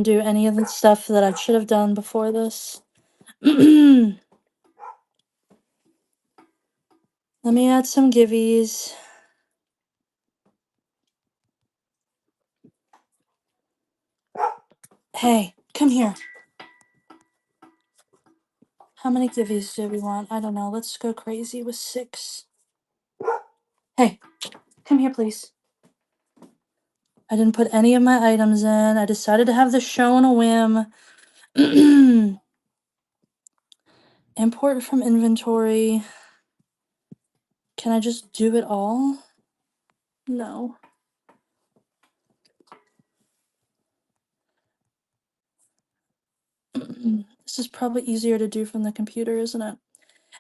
Do any of the stuff that I should have done before this. Let me add some givvies. Hey, come here. How many givvies do we want? I don't know. Let's go crazy with 6. Hey, come here, please. I didn't put any of my items in. I decided to have this show on a whim. Import from inventory. Can I just do it all? No. This is probably easier to do from the computer, isn't it?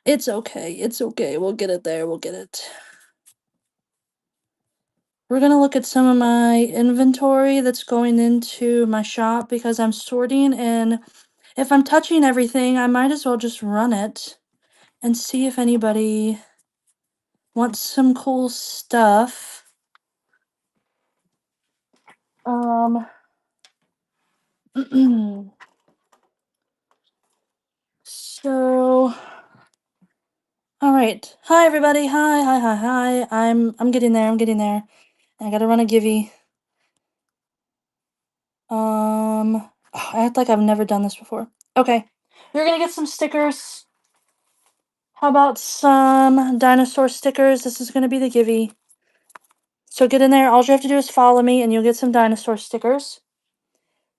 It's okay. It's okay. We'll get it there. We'll get it. We're gonna look at some of my inventory that's going into my shop because I'm sorting, and if I'm touching everything, I might as well just run it and see if anybody wants some cool stuff. So, all right. Hi everybody. Hi. I'm getting there. I'm getting there. I gotta run a givey. I act like I've never done this before. Okay. You're gonna get some stickers. How about some dinosaur stickers? This is gonna be the givey. So get in there. All you have to do is follow me and you'll get some dinosaur stickers.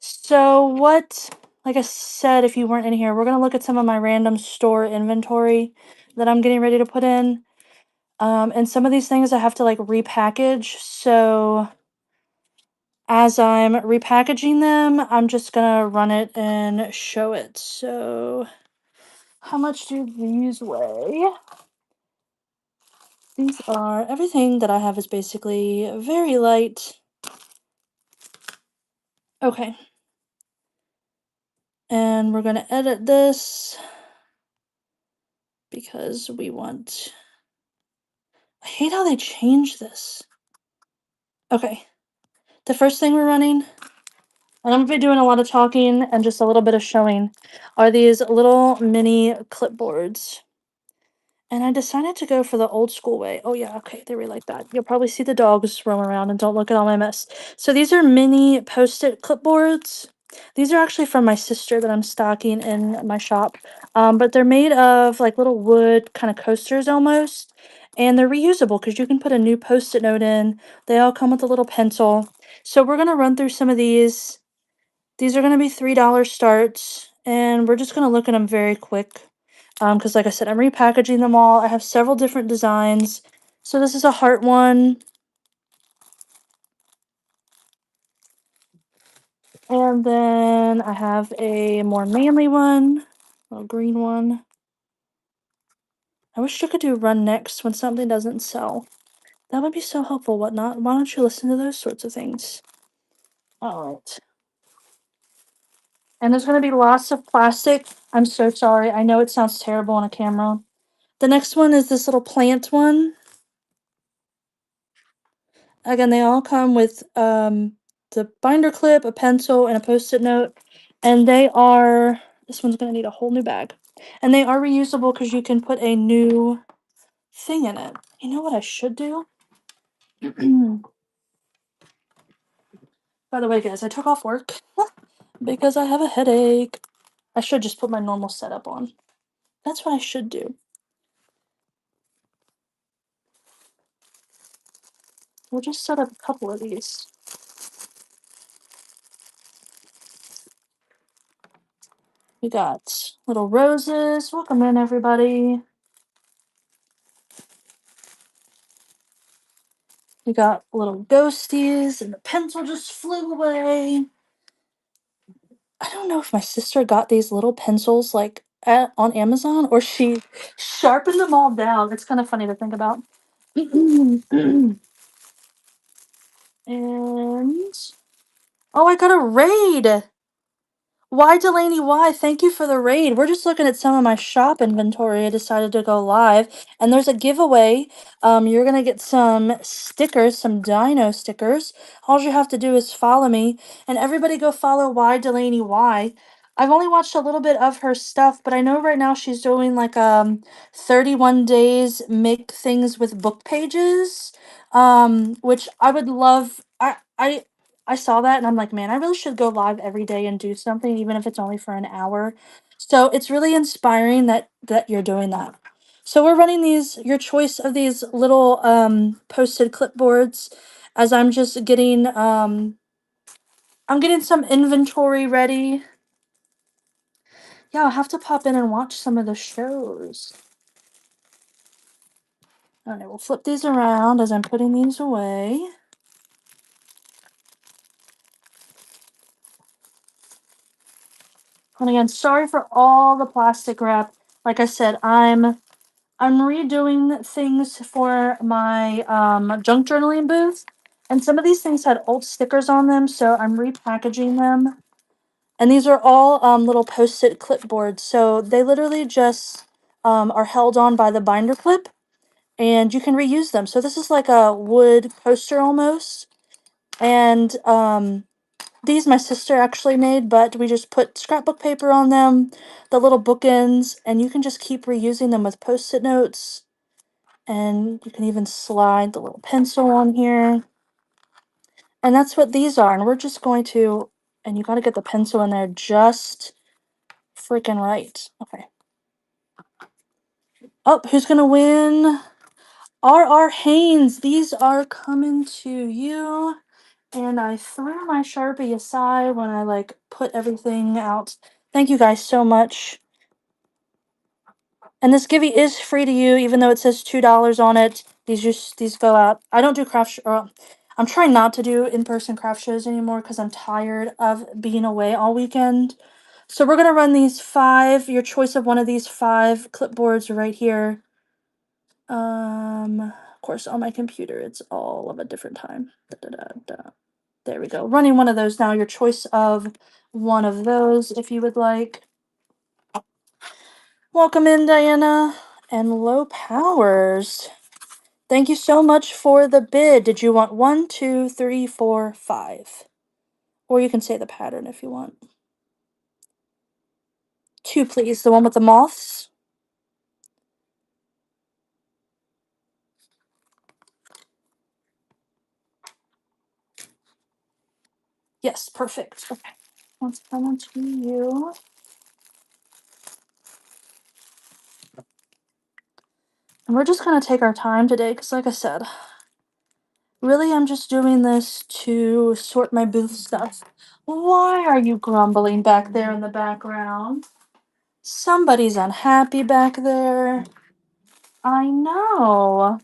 So like I said, if you weren't in here, we're gonna look at some of my random store inventory that I'm getting ready to put in. And some of these things I have to like repackage. So as I'm repackaging them, I'm just gonna run it and show it. So how much do these weigh? These are, everything that I have is basically very light. Okay. And we're gonna edit this because we want, I hate how they change this. Okay. The first thing we're running, and I'm gonna be doing a lot of talking and just a little bit of showing, are these little mini clipboards. And I decided to go for the old school way. Oh yeah, okay, they were like that. You'll probably see the dogs roam around and don't look at all my mess. So these are mini post-it clipboards. These are actually from my sister that I'm stocking in my shop. But they're made of like little wood kind of coasters almost. And they're reusable because you can put a new post-it note in. They all come with a little pencil. So we're gonna run through some of these. These are gonna be $3 starts, and we're just gonna look at them very quick. Because like I said, I'm repackaging them all. I have several different designs. So this is a heart one. And then I have a more manly one, a green one. I wish you could do run next when something doesn't sell. That would be so helpful, whatnot. Why don't you listen to those sorts of things? Alright. And there's going to be lots of plastic. I'm so sorry. I know it sounds terrible on a camera. The next one is this little plant one. Again, they all come with the binder clip, a pencil, and a post-it note. And they are, this one's going to need a whole new bag. And they are reusable because you can put a new thing in it. You know what I should do? By the way, guys, I took off work because I have a headache. I should just put my normal setup on. That's what I should do. We'll just set up a couple of these. We got little roses. Welcome in, everybody. We got little ghosties, and the pencil just flew away. I don't know if my sister got these little pencils like on Amazon or she sharpened them all down. It's kind of funny to think about. And oh, I got a raid. Why, Delaney? Why? Thank you for the raid. We're just looking at some of my shop inventory. I decided to go live, and there's a giveaway. You're gonna get some stickers, some Dino stickers. All you have to do is follow me, and everybody go follow Why Delaney Why. I've only watched a little bit of her stuff, but I know right now she's doing like 31 days make things with book pages. Which I would love. I saw that and I'm like, man, I really should go live every day and do something, even if it's only for an hour. So it's really inspiring that you're doing that. So we're running these your choice of these little posted clipboards as I'm getting some inventory ready. Yeah, I'll have to pop in and watch some of the shows. Alright, we'll flip these around as I'm putting these away. And again, sorry for all the plastic wrap. Like I said, I'm redoing things for my junk journaling booth, and some of these things had old stickers on them, so I'm repackaging them. And these are all little post-it clipboards, so they literally just are held on by the binder clip, and you can reuse them. So this is like a wood poster almost, and these my sister actually made, but we just put scrapbook paper on them, the little bookends, and you can just keep reusing them with post-it notes. And you can even slide the little pencil on here. And that's what these are. And we're just going to, and you got to get the pencil in there just freaking right. Okay. Oh, who's going to win? R.R. Haynes. These are coming to you. And I threw my Sharpie aside when I like put everything out. Thank you guys so much. And this Givey is free to you, even though it says $2 on it. These go out. I don't do I'm trying not to do in-person craft shows anymore because I'm tired of being away all weekend. So we're gonna run these 5. Your choice of one of these 5 clipboards right here. Of course, on my computer, it's all of a different time. Da, da, da, da. There we go. Running one of those now. Your choice of one of those, if you would like. Welcome in, Diana. And Low Powers. Thank you so much for the bid. Did you want 1, 2, 3, 4, 5? Or you can say the pattern if you want. 2, please. The one with the moths. Yes, perfect. Okay. Let's come to you. And we're just going to take our time today because, like I said, really I'm just doing this to sort my booth stuff. Why are you grumbling back there in the background? Somebody's unhappy back there. I know.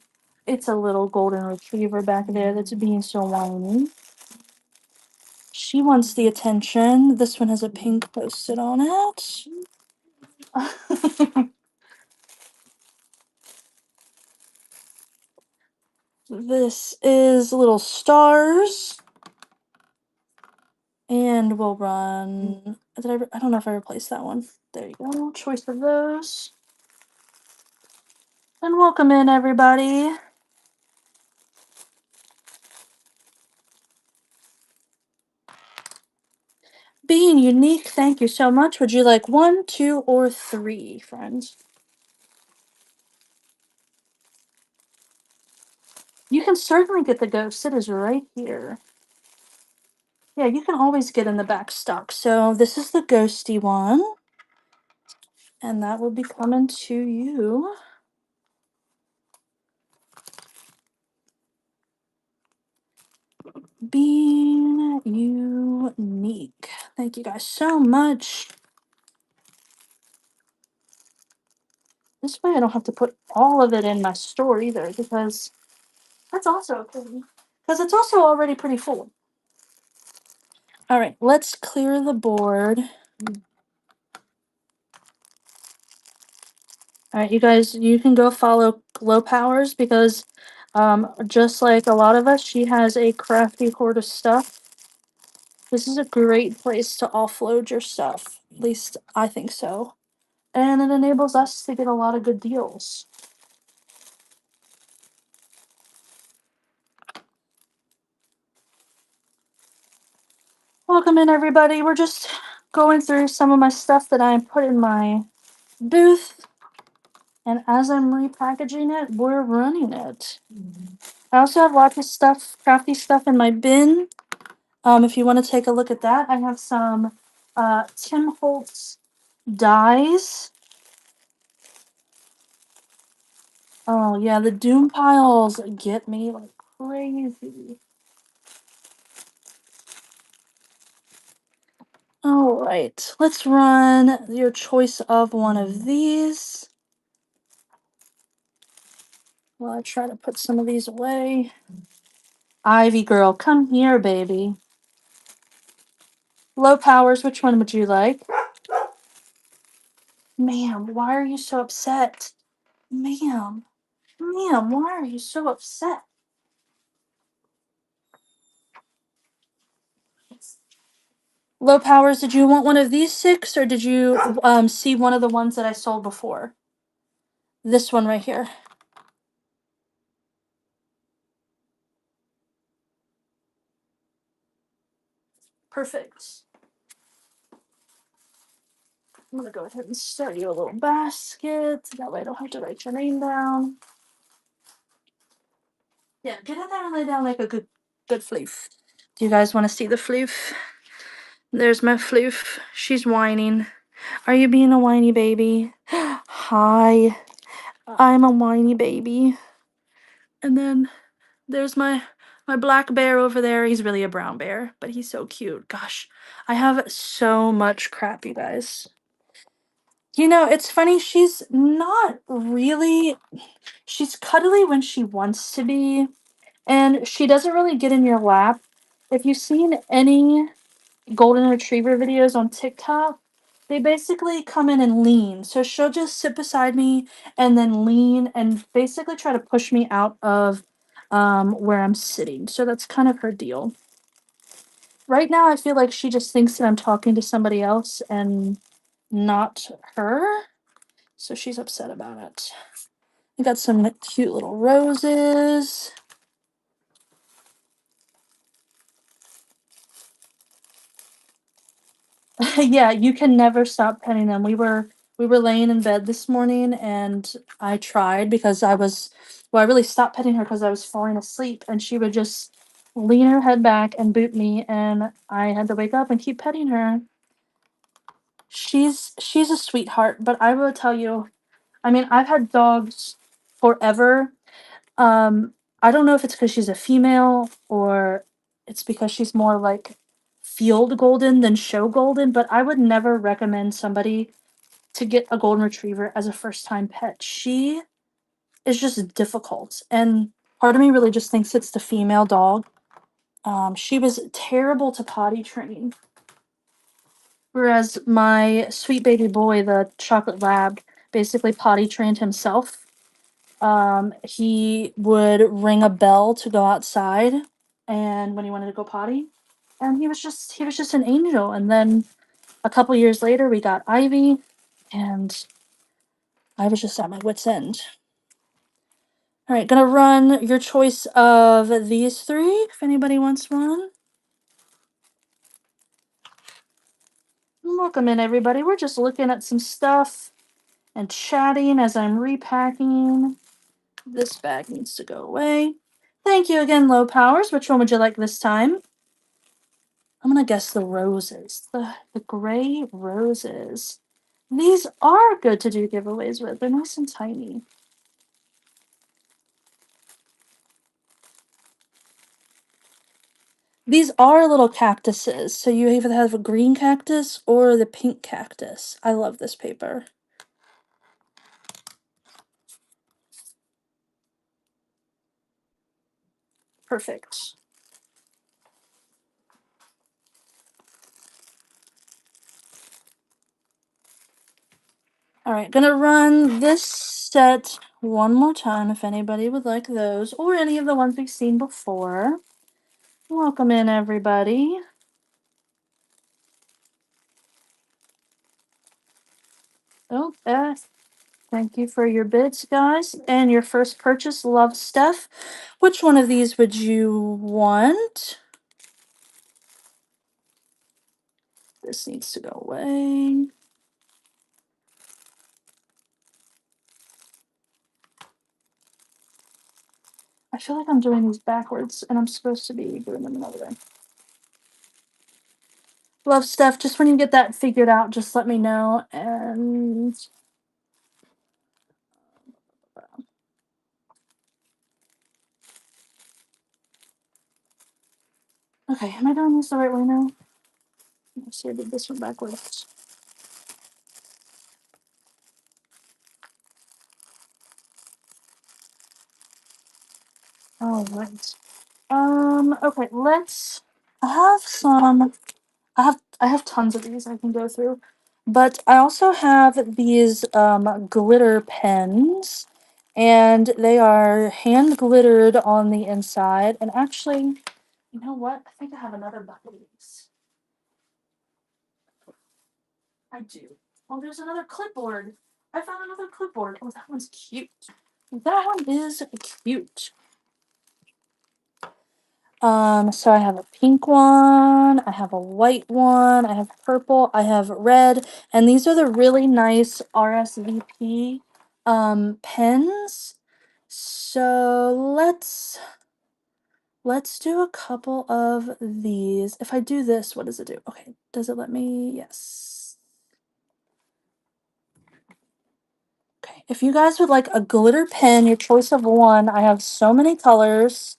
It's a little golden retriever back there that's being so whiny. She wants the attention. This one has a pink post-it on it. This is little stars. And we'll run. I don't know if I replaced that one. There you go. Choice of those. And welcome in, everybody. Being unique, thank you so much. Would you like 1, 2, or 3, friends? You can certainly get the ghost. It is right here. Yeah, you can always get in the back stock. So this is the ghosty one. And that will be coming to you. Being unique. Thank you guys so much. This way I don't have to put all of it in my store either, because that's also okay. Because it's also already pretty full. All right, let's clear the board. All right, you guys, you can go follow Low Powers because just like a lot of us, she has a crafty hoard of stuff. This is a great place to offload your stuff. At least I think so. And it enables us to get a lot of good deals. Welcome in, everybody. We're just going through some of my stuff that I put in my booth. And as I'm repackaging it, we're running it. I also have lots of stuff, crafty stuff in my bin. If you want to take a look at that, I have some Tim Holtz dies. Oh yeah, the doom piles get me like crazy. All right, let's run your choice of one of these. Well, I try to put some of these away. Ivy girl, come here, baby. Low powers, which one would you like? Ma'am, why are you so upset? Ma'am, why are you so upset? Low powers, did you want one of these 6 or did you see one of the ones that I sold before? This one right here. Perfect. I'm gonna go ahead and start you a little basket. That way I don't have to write your name down. Yeah, get in there and lay down like a good floof. Do you guys want to see the floof? There's my floof. She's whining. Are you being a whiny baby? Hi. I'm a whiny baby. And then there's my black bear over there. He's really a brown bear, but he's so cute. Gosh, I have so much crap, you guys. You know, it's funny. She's not really. She's cuddly when she wants to be, and she doesn't really get in your lap. If you've seen any golden retriever videos on TikTok, they basically come in and lean. So she'll just sit beside me and then lean and basically try to push me out of where I'm sitting. So that's kind of her deal. Right now, I feel like she just thinks that I'm talking to somebody else and not her. So she's upset about it. We got some cute little roses. Yeah, you can never stop petting them. We were laying in bed this morning and I tried because I really stopped petting her because I was falling asleep and she would just lean her head back and boot me and I had to wake up and keep petting her. She's a sweetheart, but I will tell you, I mean, I've had dogs forever. I don't know if it's because she's a female or it's because she's more like field golden than show golden, but I would never recommend somebody to get a golden retriever as a first time pet. She is just difficult. And part of me really just thinks it's the female dog. She was terrible to potty train. Whereas my sweet baby boy, the chocolate lab, basically potty trained himself. He would ring a bell to go outside and when he wanted to go potty. And he was just an angel. And then a couple years later we got Ivy and I was just at my wit's end. All right, gonna run your choice of these 3 if anybody wants one. Welcome in, everybody. We're just looking at some stuff and chatting as I'm repacking. This bag needs to go away. Thank you again, Low Powers. Which one would you like this time? I'm gonna guess the roses. The gray roses. These are good to do giveaways with. They're nice and tiny. These are little cactuses, so you either have a green cactus or the pink cactus. I love this paper. Perfect. All right, gonna run this set one more time if anybody would like those or any of the ones we've seen before. Welcome in, everybody. Oh, thank you for your bids, guys. And your first purchase, Love Steph. Which one of these would you want? This needs to go away. I feel like I'm doing these backwards and I'm supposed to be doing them another way. Love Steph, just when you get that figured out, just let me know. And okay, am I doing this the right way now? Let's see, I did this one backwards. All right. Okay, let's. I have some. I have tons of these I can go through, but I also have these glitter pens, and they are hand glittered on the inside. And actually, you know what? I think I have another bucket of these. I do. Oh, there's another clipboard. I found another clipboard. Oh, that one's cute. That one is cute. So I have a pink one, I have a white one, I have purple, I have red, and these are the really nice RSVP pens. So let's do a couple of these. If I do this, what does it do? Okay, does it let me? Yes. Okay, if you guys would like a glitter pen, your choice of one, I have so many colors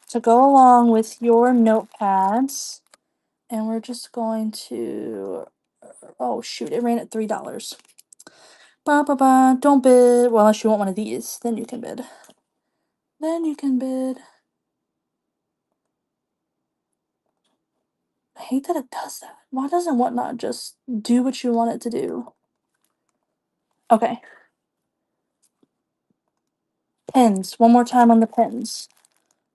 to go along with your notepads. And we're just going to, oh shoot, it ran at $3. Ba ba ba, don't bid. Well, unless you want one of these, then you can bid. Then you can bid. I hate that it does that. Why doesn't Whatnot just do what you want it to do? Okay. Pins. One more time on the pins.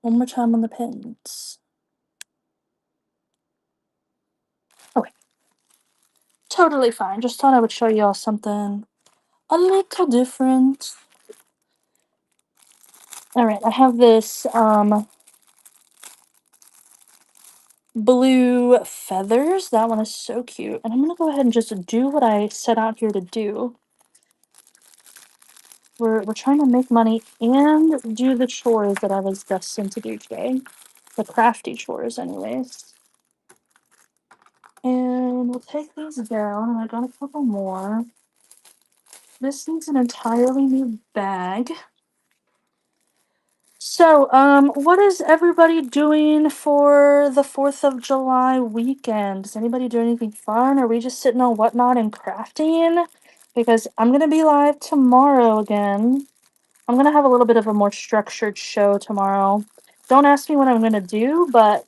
One more time on the pins. Okay. Totally fine. Just thought I would show y'all something a little different. Alright, I have this blue feathers. That one is so cute. And I'm going to go ahead and just do what I set out here to do. We're trying to make money and do the chores that I was destined to do today. The crafty chores, anyways. And we'll take these down. I got a couple more. This needs an entirely new bag. So, what is everybody doing for the 4th of July weekend? Does anybody do anything fun? Are we just sitting on Whatnot and crafting? Because I'm going to be live tomorrow again. I'm going to have a little bit of a more structured show tomorrow. Don't ask me what I'm going to do, but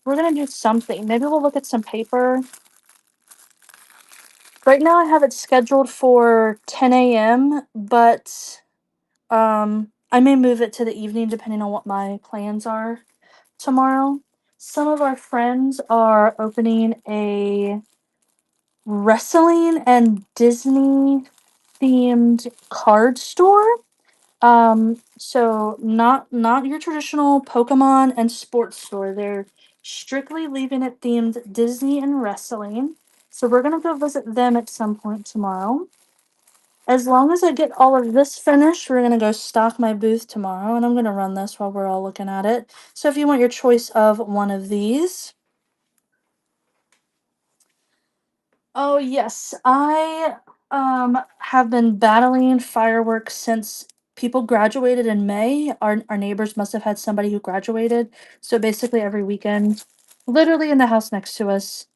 we're going to do something. Maybe we'll look at some paper. Right now I have it scheduled for 10 a.m., but I may move it to the evening depending on what my plans are tomorrow. Some of our friends are opening a wrestling and Disney themed card store. So not your traditional Pokemon and sports store. They're strictly leaving it themed Disney and wrestling. So we're gonna go visit them at some point tomorrow. As long as I get all of this finished, we're gonna go stock my booth tomorrow, and I'm gonna run this while we're all looking at it. So if you want your choice of one of these. Oh yes, I have been battling fireworks since people graduated in May. Our neighbors must have had somebody who graduated. So basically every weekend, literally in the house next to us,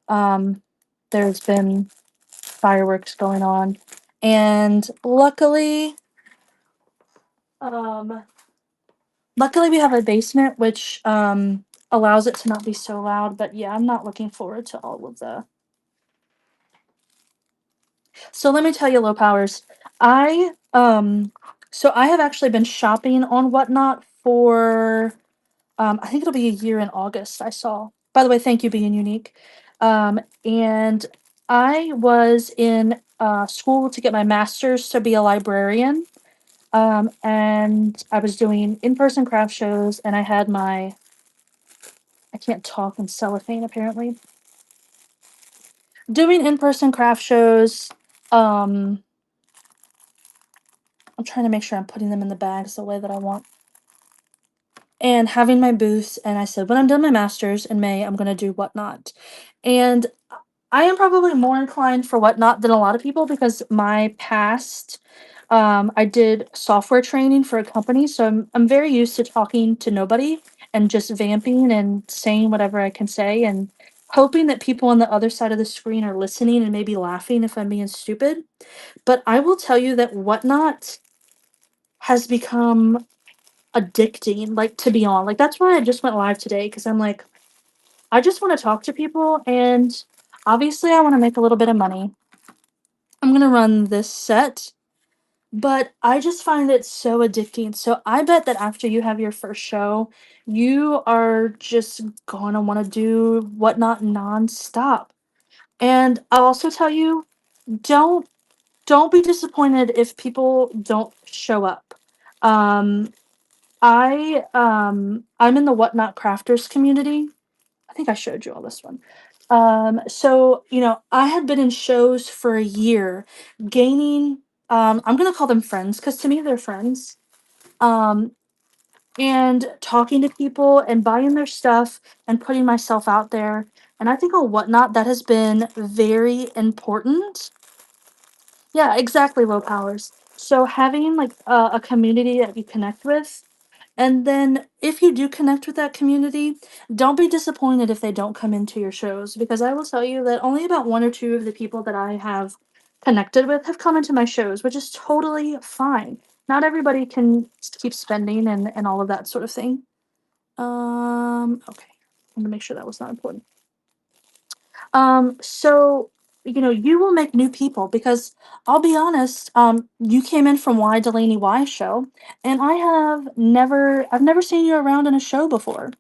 um there's been fireworks going on. And um luckily we have a basement which allows it to not be so loud, but yeah, I'm not looking forward to all of the. So let me tell you, low powers. I have actually been shopping on Whatnot for I think it'll be a year in August. I saw. By the way, thank you, being unique. And I was in school to get my master's to be a librarian. And I was doing in-person craft shows, and I had my I can't talk in cellophane apparently. Doing in-person craft shows. Um, I'm trying to make sure I'm putting them in the bags the way that I want. And having my booths, and I said, when I'm done my master's in May, I'm gonna do Whatnot. And I am probably more inclined for Whatnot than a lot of people because my past, I did software training for a company, so I'm very used to talking to nobody and just vamping and saying whatever I can say and hoping that people on the other side of the screen are listening and maybe laughing if I'm being stupid. But I will tell you that Whatnot has become addicting, like, to be on. Like, that's why I just went live today because I'm like, I just want to talk to people and obviously I want to make a little bit of money. I'm going to run this set, but I just find it so addicting. So I bet that after you have your first show, you are just going to want to do Whatnot nonstop. And I'll also tell you, don't don't be disappointed if people don't show up. Um I'm in the Whatnot crafters community. I think I showed you all this one. So I had been in shows for a year, gaining I'm gonna call them friends because to me they're friends. Um, and talking to people and buying their stuff and putting myself out there. And I think on Whatnot that has been very important. Yeah, exactly, low powers. So having like a community that you connect with, and then if you do connect with that community, don't be disappointed if they don't come into your shows because I will tell you that only about one or two of the people that I have connected with have come into my shows, which is totally fine. Not everybody can keep spending and all of that sort of thing. Okay. I'm gonna make sure that was not important. So you will make new people because I'll be honest, you came in from Y Delaney Y show, and I've never seen you around in a show before.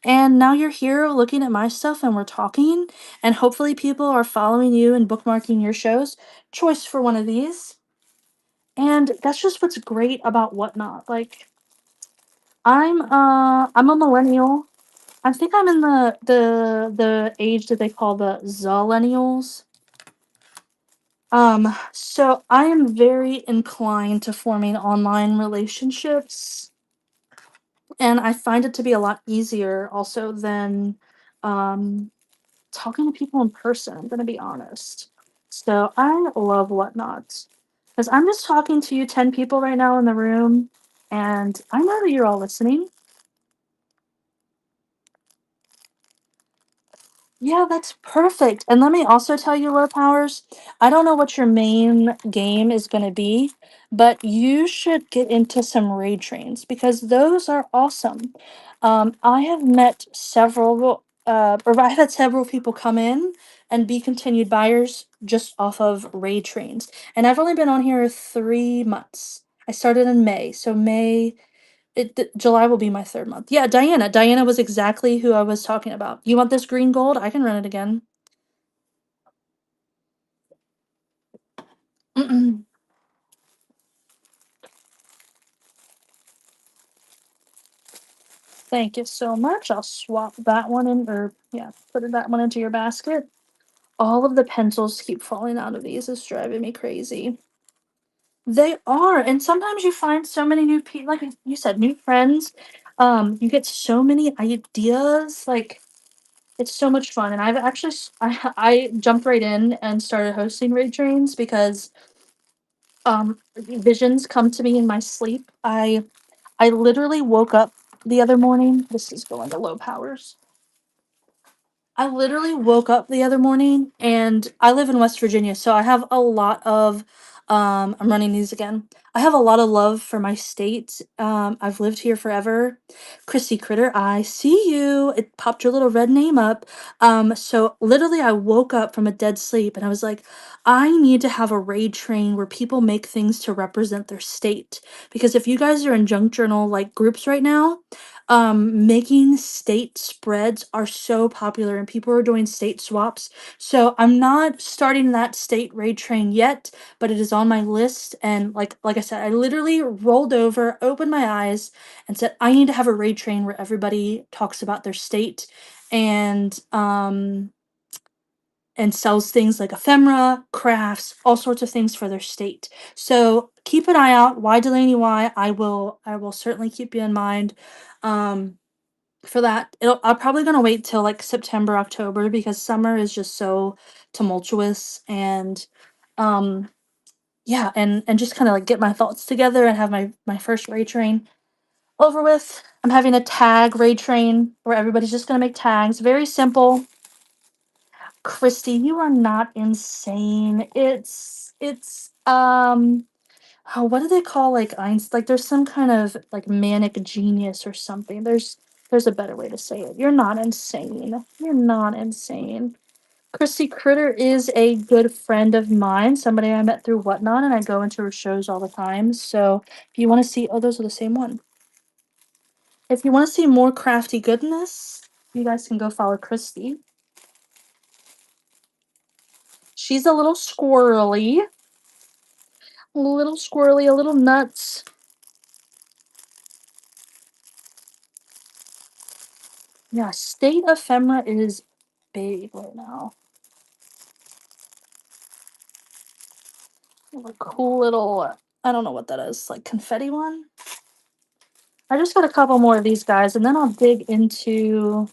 And now you're here looking at my stuff and we're talking, and hopefully people are following you and bookmarking your shows. Choice for one of these. And that's just what's great about Whatnot. Like I'm a millennial. I think I'm in the age that they call the Zillennials. So I am very inclined to forming online relationships, and I find it to be a lot easier also than um talking to people in person, I'm gonna be honest. So I love Whatnot. Because I'm just talking to you 10 people right now in the room, and I know that you're all listening. Yeah, that's perfect. And let me also tell you, Low Powers, I don't know what your main game is going to be, but you should get into some raid trains because those are awesome. I have met several, or I've had several people come in and be continued buyers just off of raid trains. And I've only been on here 3 months. I started in May, so July will be my third month. Yeah, Diana. Diana was exactly who I was talking about. You want this green gold? I can run it again. Mm-mm. Thank you so much. I'll swap that one in, or yeah, put that one into your basket. All of the pencils keep falling out of these. It's driving me crazy. They are, and sometimes you find so many new people, like you said, new friends. You get so many ideas. Like it's so much fun, and I've actually I jumped right in and started hosting raid trains because visions come to me in my sleep. I literally woke up the other morning. This is going to low powers. I literally woke up the other morning and I live in West Virginia, so I have a lot of I'm running these again. I have a lot of love for my state. I've lived here forever. Chrissy Critter, I see you. It popped your little red name up. So literally I woke up from a dead sleep and I was like, I need to have a raid train where people make things to represent their state. Because if you guys are in junk journal like groups right now, Making state spreads are so popular and people are doing state swaps. So I'm not starting that state raid train yet, but it is on my list. And like I said, I literally rolled over, opened my eyes, and said, I need to have a raid train where everybody talks about their state and sells things like ephemera, crafts, all sorts of things for their state. So keep an eye out. Why Delaney? Why I will certainly keep you in mind. Um, for that. I'm probably gonna wait till like September, October because summer is just so tumultuous and um yeah, and just kind of like get my thoughts together and have my first raid train over with. I'm having a tag raid train where everybody's just gonna make tags. Very simple. Christy, you are not insane. It's oh, what do they call like Einstein? Like there's some kind of like manic genius or something. There's a better way to say it. You're not insane. You're not insane. Chrissy Critter is a good friend of mine, somebody I met through Whatnot, and I go into her shows all the time. So if you want to see, oh, those are the same one. If you want to see more crafty goodness, you guys can go follow Christy. She's a little squirrely, a little nuts. Yeah, state ephemera is big right now. A cool little, I don't know what that is, like confetti one. I just got a couple more of these guys, and then I'll dig into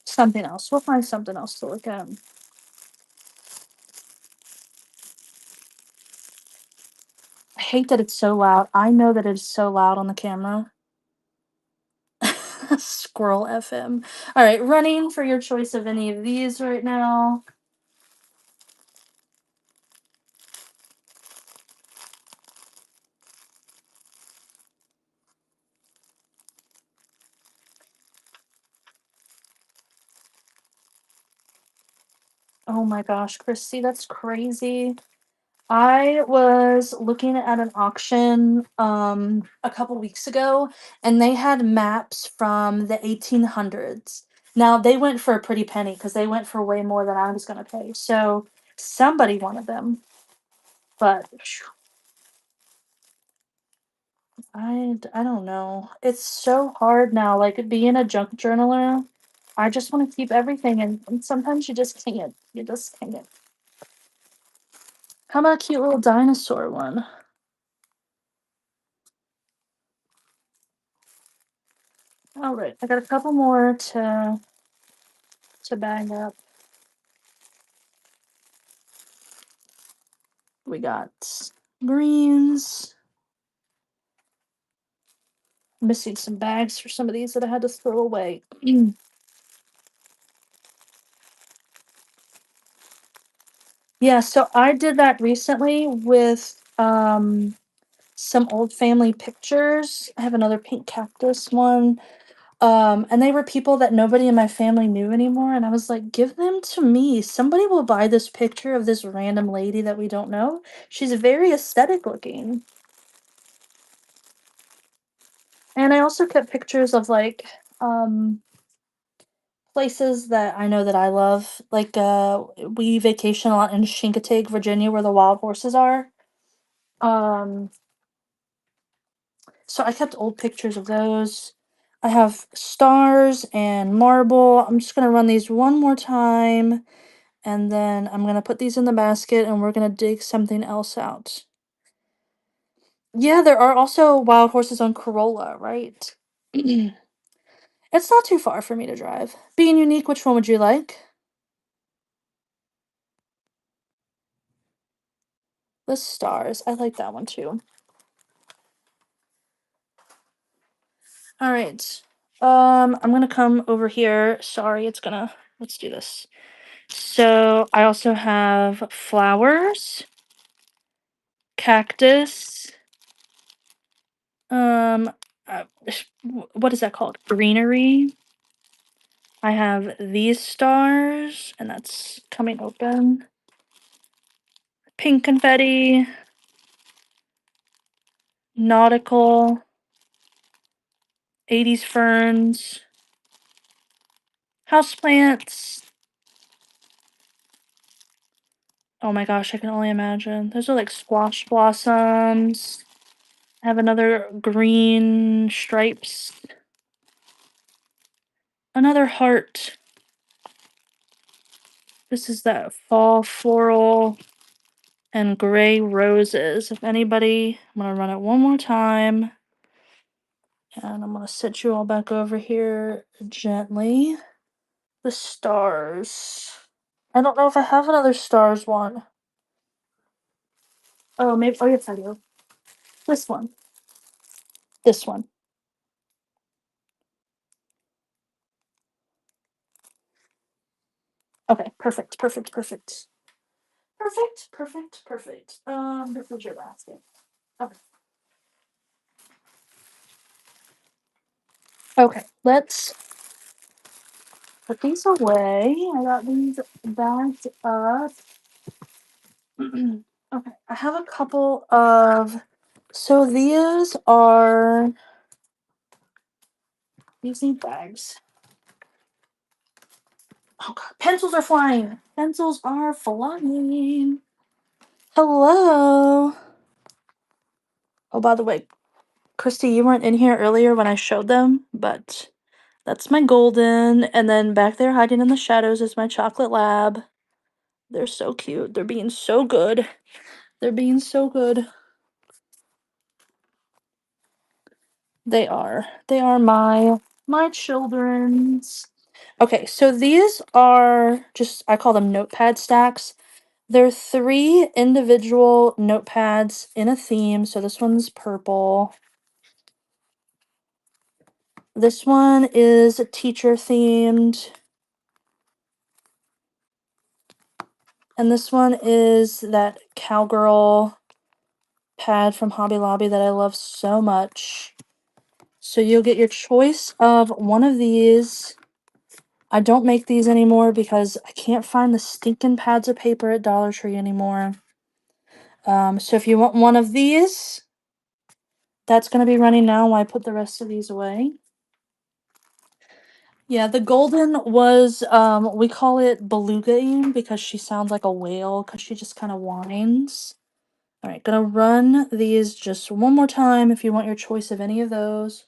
something else. We'll find something else to look at. I hate that it's so loud. I know that it's so loud on the camera. Squirrel FM. All right, running for your choice of any of these right now. Oh my gosh, Christy, that's crazy. I was looking at an auction a couple weeks ago and they had maps from the 1800s. Now they went for a pretty penny because they went for way more than I was going to pay. So somebody wanted them, but phew, I don't know. It's so hard now like being a junk journaler. I just want to keep everything and sometimes you just can't. You just can't. How about a cute little dinosaur one? All right, I got a couple more to bag up. We got greens. Missing some bags for some of these that I had to throw away. Yeah, so I did that recently with some old family pictures. I have another pink cactus one. And they were people that nobody in my family knew anymore. And I was like, give them to me. Somebody will buy this picture of this random lady that we don't know. She's very aesthetic looking. And I also kept pictures of like places that I know that I love. Like we vacation a lot in Chincoteague, Virginia, where the wild horses are. Um so I kept old pictures of those. I have stars and marble. I'm just gonna run these one more time and then I'm gonna put these in the basket and we're gonna dig something else out. Yeah, there are also wild horses on Corolla, right? It's not too far for me to drive. Being unique, which one would you like? The stars. I like that one too. All right. I'm gonna come over here. Sorry, let's do this. So I also have flowers, cactus, um, what is that called? Greenery. I have these stars, and that's coming open. Pink confetti, nautical, 80s ferns, houseplants. Oh my gosh, I can only imagine. Those are like squash blossoms. I have another green stripes. Another heart. This is that fall floral and gray roses. If anybody, I'm gonna run it one more time. And I'm gonna sit you all back over here gently. The stars. I don't know if I have another stars one. Oh, maybe. Oh, yes, I do. This one. This one. Okay, perfect, perfect, perfect. Perfect, perfect, perfect. This is your basket. Okay. Okay, let's put these away. I got these bagged up. Okay, I have a couple of. So these are. These need bags. Oh god, pencils are flying! Pencils are flying! Hello! Oh, by the way, Christy, you weren't in here earlier when I showed them, but that's my golden, and then back there hiding in the shadows is my chocolate lab. They're so cute. They're being so good. They're being so good. They are. They are my children's. Okay, so these are just I call them notepad stacks. They're 3 individual notepads in a theme. So this one's purple. This one is teacher themed. And this one is that cowgirl pad from Hobby Lobby that I love so much. So you'll get your choice of one of these. I don't make these anymore because I can't find the stinking pads of paper at Dollar Tree anymore. So if you want one of these, that's going to be running now while I put the rest of these away. Yeah, the golden was, we call it beluga because she sounds like a whale because she just kind of whines. All right, gonna run these just one more time if you want your choice of any of those.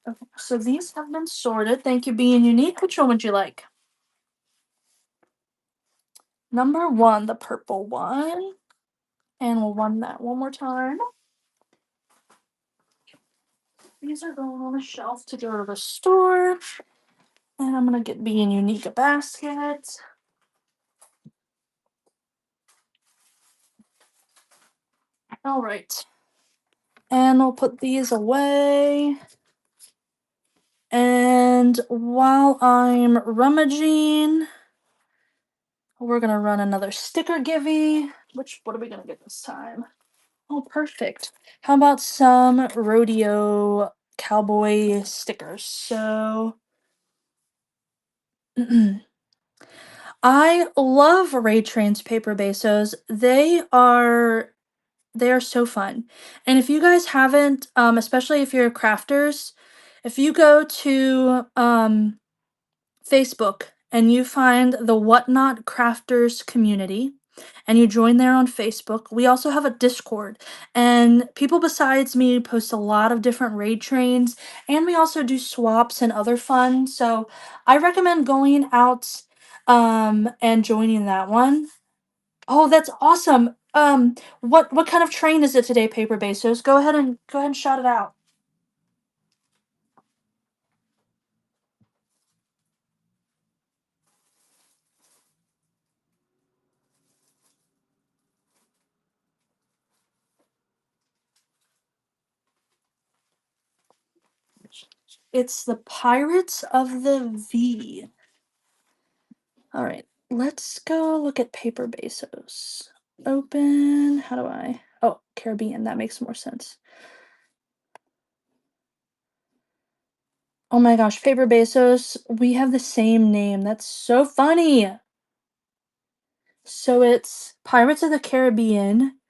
Okay, so these have been sorted. Thank you, being unique. Which one would you like? Number 1, the purple one. And we'll run that one more time. These are going on a shelf to go to the store. And I'm gonna get being unique a basket. All right. And we'll put these away. And while I'm rummaging, we're gonna run another sticker givey. What are we gonna get this time? Oh, perfect. How about some rodeo cowboy stickers? So I love Ray Train's paper besos. They are so fun. And if you guys haven't, especially if you're crafters, if you go to Facebook and you find the Whatnot Crafters community and you join there on Facebook, we also have a Discord. And people besides me post a lot of different raid trains, and we also do swaps and other fun. So I recommend going out and joining that one. Oh, that's awesome. What kind of train is it today, Paper Besos? Go ahead and shout it out. It's the Pirates of the V. All right, let's go look at Paper Besos. Open. How do I? Oh, Caribbean. That makes more sense. Oh my gosh, Paper Besos. We have the same name. That's so funny. So it's Pirates of the Caribbean,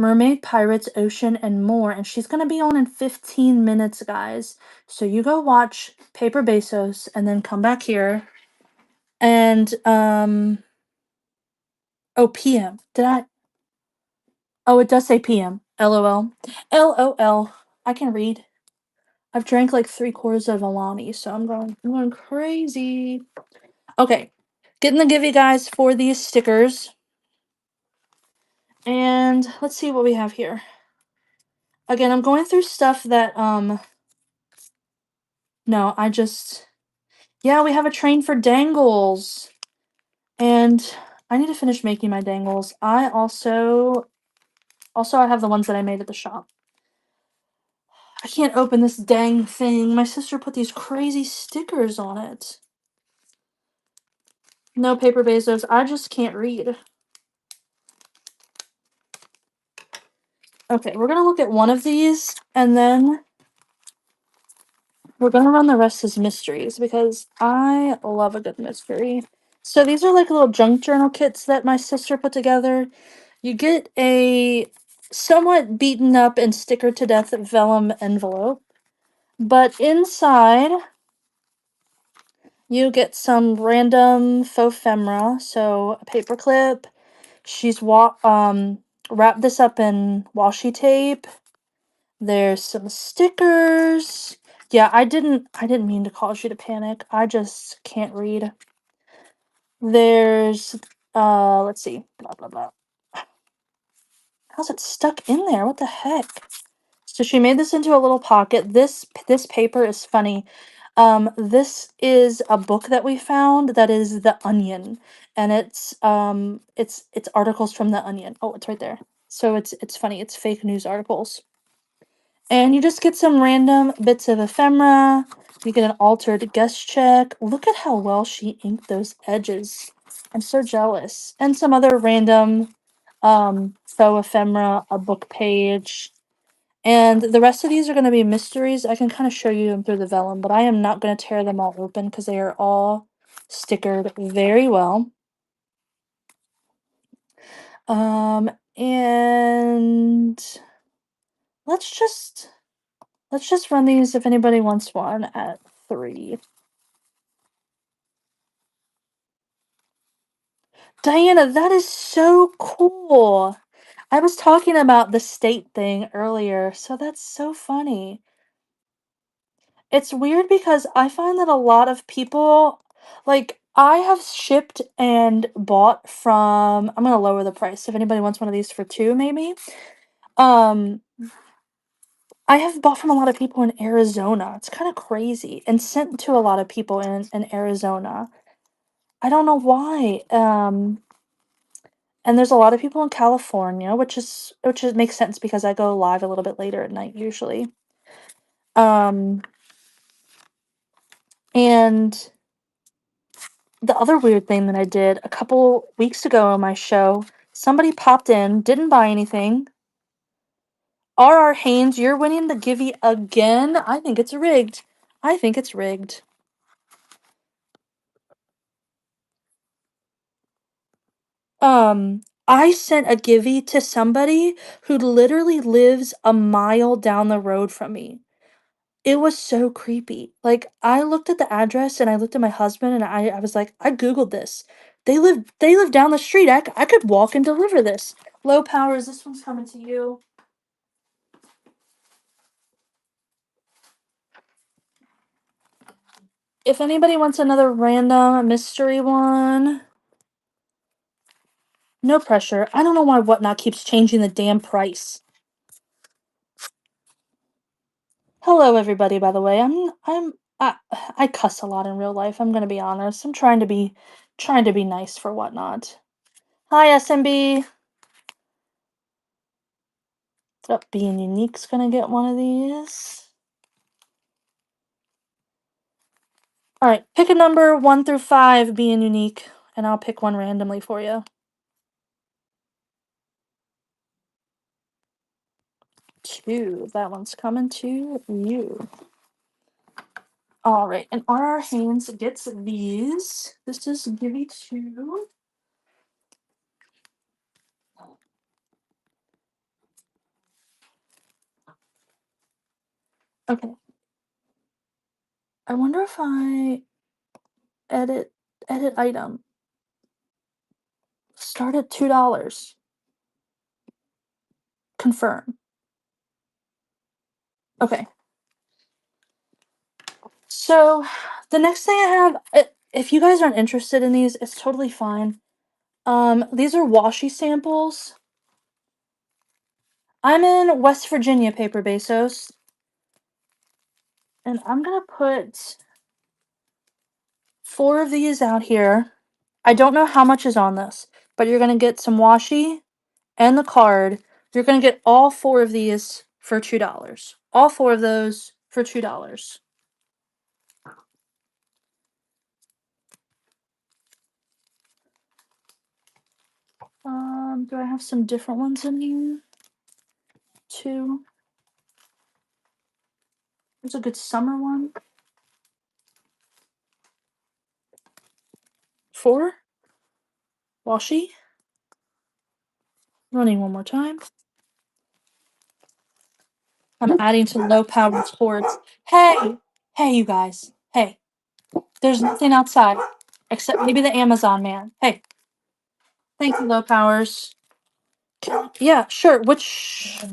Mermaid, Pirates, Ocean, and more. And she's going to be on in 15 minutes, guys. So you go watch Paper Bezos and then come back here. And, oh, PM. Did I? Oh, it does say PM. LOL. LOL. I can read. I've drank like 3/4 of Alani, so I'm going crazy. Okay. Getting the Givey, guys, for these stickers. And let's see what we have here. Again, I'm going through stuff that, no, yeah, we have a train for dangles. And I need to finish making my dangles. I also I have the ones that I made at the shop. I can't open this dang thing. My sister put these crazy stickers on it. No, Paper Bezos, I just can't read. Okay, we're gonna look at one of these, and then we're gonna run the rest as mysteries, because I love a good mystery. So these are like little junk journal kits that my sister put together. You get a somewhat beaten up and stickered to death vellum envelope, but inside you get some random faux ephemera, so a paper clip. She's wrapped this up in washi tape. There's some stickers. Yeah, I didn't mean to cause you to panic. I just can't read. There's let's see. Blah blah blah. How's it stuck in there? What the heck? So she made this into a little pocket. This paper is funny. This is a book that we found that is The Onion, and it's articles from The Onion. Oh, it's right there. So it's funny. It's fake news articles. And you just get some random bits of ephemera. You get an altered guest check. Look at how well she inked those edges. I'm so jealous. And some other random faux ephemera, a book page. And the rest of these are going to be mysteries. I can kind of show you them through the vellum, but I am not going to tear them all open because they are all stickered very well. And let's just run these if anybody wants one at 3. Diana, that is so cool. I was talking about the state thing earlier, so that's so funny. It's weird because I find that a lot of people, like, I have shipped and bought from, I'm gonna lower the price if anybody wants one of these for 2, maybe. Um, I have bought from a lot of people in Arizona. It's kind of crazy, and sent to a lot of people in Arizona. I don't know why. And there's a lot of people in California, which makes sense because I go live a little bit later at night usually. Um, and the other weird thing that I did a couple weeks ago on my show, somebody popped in, didn't buy anything. R.R. Haynes, you're winning the Givey again? I think it's rigged. I think it's rigged. I sent a Givey to somebody who literally lives a mile down the road from me. It was so creepy. Like, I looked at the address and I looked at my husband and I was like, I Googled this. They live down the street. I could walk and deliver this. Low powers, this one's coming to you. If anybody wants another random mystery one, no pressure. I don't know why Whatnot keeps changing the damn price. Hello, everybody. By the way, I cuss a lot in real life. I'm gonna be honest. I'm trying to be nice for Whatnot. Hi, SMB. Oh, Being Unique's gonna get one of these. Alright, pick a number 1 through 5, Being Unique, and I'll pick one randomly for you. 2. That one's coming to you. Alright, and R.R. Haynes gets these. This is Givey 2. Okay. I wonder if I edit item. Start at $2. Confirm. Okay. So the next thing I have, if you guys aren't interested in these, it's totally fine. These are washi samples. I'm in West Virginia, Paper Bezos, and I'm gonna put 4 of these out here. I don't know how much is on this, but you're gonna get some washi and the card. You're gonna get all 4 of these for $2. All 4 of those for $2. Do I have some different ones in here? 2. There's a good summer one. 4. Washi. Running one more time. I'm adding to low power cords. Hey! Hey, you guys. Hey. There's nothing outside. Except maybe the Amazon man. Hey. Thank you, low powers. Yeah, sure. Which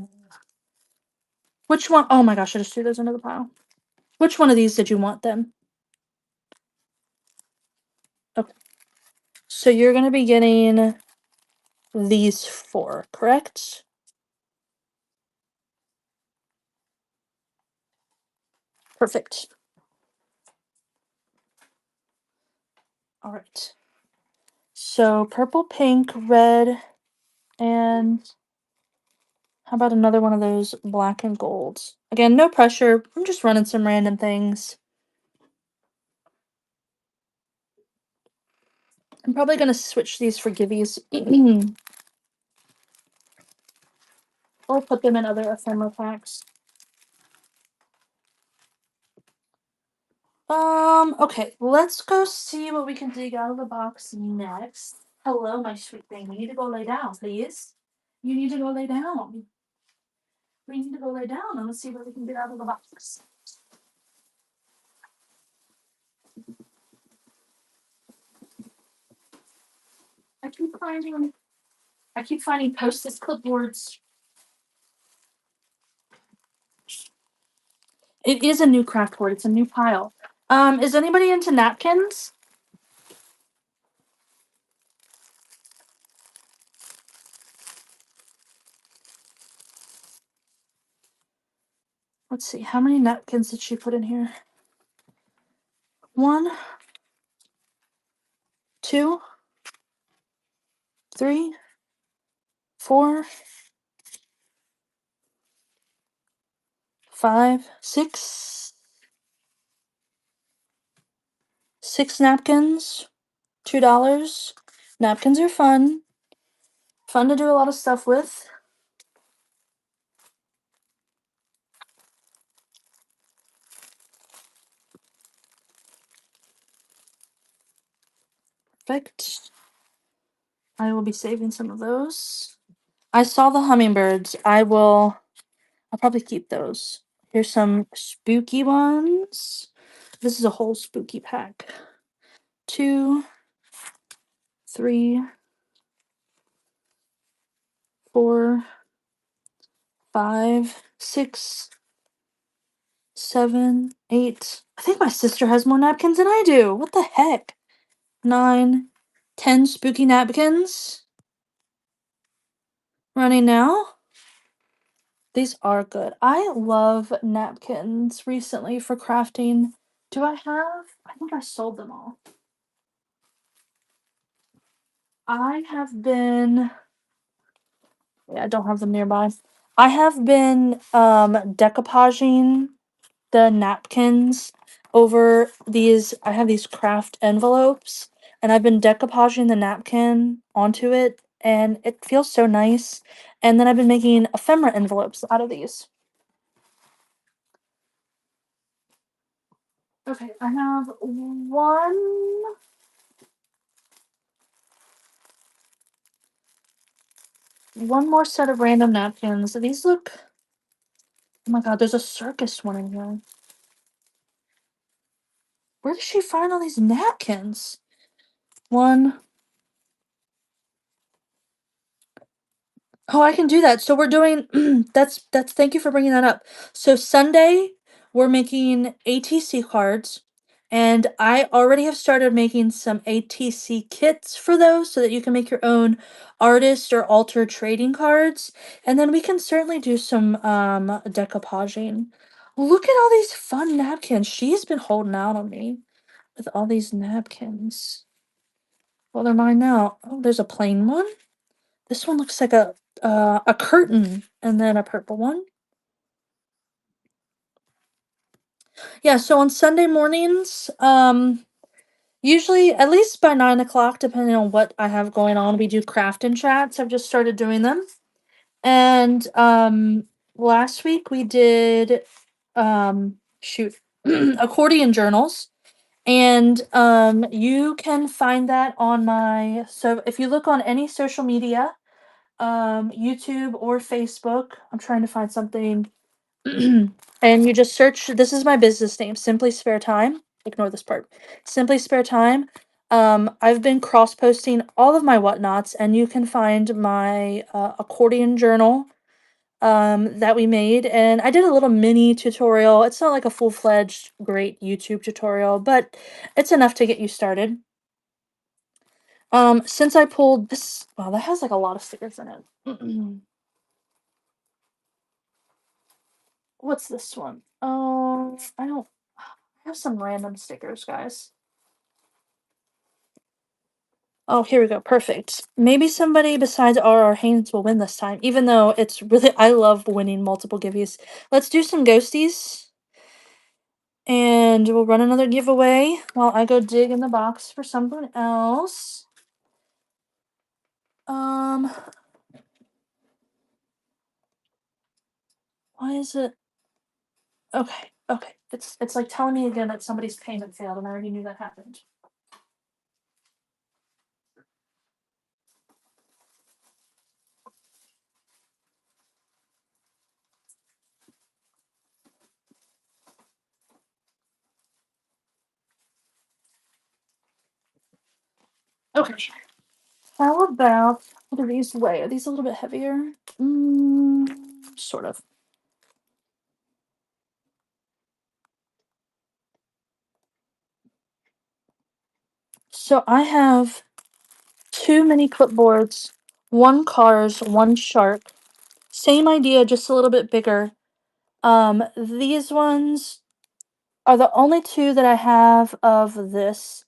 one? Oh my gosh, I just threw those into the pile. Which one of these did you want then? Okay. So you're gonna be getting these 4, correct? Perfect. All right. So purple, pink, red, and how about another one of those black and golds? Again, no pressure. I'm just running some random things. I'm probably gonna switch these for givvies. Or put them in other ephemera packs. Okay, let's go see what we can dig out of the box next. Hello, my sweet thing. You need to go lay down, please. You need to go lay down. We need to go lay down and let's see what we can get out of the box. I keep finding Post-it clipboards. It is a new craft board. It's a new pile. Is anybody into napkins? Let's see. How many napkins did she put in here? 1, 2, 3, 4, 5, 6. 6 napkins. $2. Napkins are fun. Fun to do a lot of stuff with. Perfect. I will be saving some of those. I saw the hummingbirds. I'll probably keep those. Here's some spooky ones. This is a whole spooky pack. 2, 3, 4, 5, 6, 7, 8. I think my sister has more napkins than I do. What the heck? 9, 10 spooky napkins. Running now. These are good. I love napkins recently for crafting. Do I have? I think I sold them all. I have been. Yeah, I don't have them nearby. I have been decoupaging the napkins over these. I have these craft envelopes, and I've been decoupaging the napkin onto it, and it feels so nice. And then I've been making ephemera envelopes out of these. Okay, I have one more set of random napkins. These look Oh my god, there's a circus one in here. Where does she find all these napkins? One. Oh, I can do that. So we're doing that's thank you for bringing that up. So Sunday we're making ATC cards and I already have started making some ATC kits for those so that you can make your own artist or alter trading cards and then we can certainly do some decoupaging. Look at all these fun napkins. She's been holding out on me with all these napkins. Well, they're mine now. Oh, there's a plain one. This one looks like a curtain and then a purple one. Yeah, so on Sunday mornings, usually at least by 9 o'clock, depending on what I have going on, we do craft and chats. I've just started doing them. And last week we did shoot accordion journals. And you can find that on my so if you look on any social media, YouTube or Facebook, I'm trying to find something. And you just search, this is my business name, Simply Spare Time. Ignore this part. Simply Spare Time. I've been cross posting all of my whatnots, and you can find my accordion journal that we made. And I did a little mini tutorial. It's not like a full fledged great YouTube tutorial, but it's enough to get you started. Since I pulled this, wow, that has like a lot of stickers in it. What's this one? Oh, I don't I have some random stickers, guys. Oh, here we go. Perfect. Maybe somebody besides R.R. Haynes will win this time, even though it's really, I love winning multiple giveaways. Let's do some ghosties. And we'll run another giveaway while I go dig in the box for something else. Um, why is it? Okay, okay. It's like telling me again that somebody's payment failed, and I already knew that happened. Okay. How about, what do these weigh? Are these a little bit heavier? Sort of. So I have two mini clipboards, one cars, one shark. Same idea, just a little bit bigger. These ones are the only two that I have of this.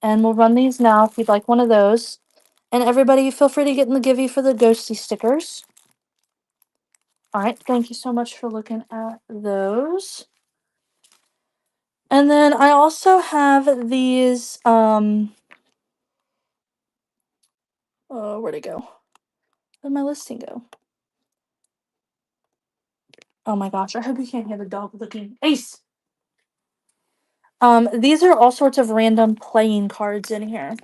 And we'll run these now if you'd like one of those. And everybody, feel free to get in the givey for the ghosty stickers. All right, thank you so much for looking at those. And then I also have these, oh, where'd it go? Where'd my listing go? Oh my gosh, I hope you can't hear the dog looking. Ace! These are all sorts of random playing cards in here.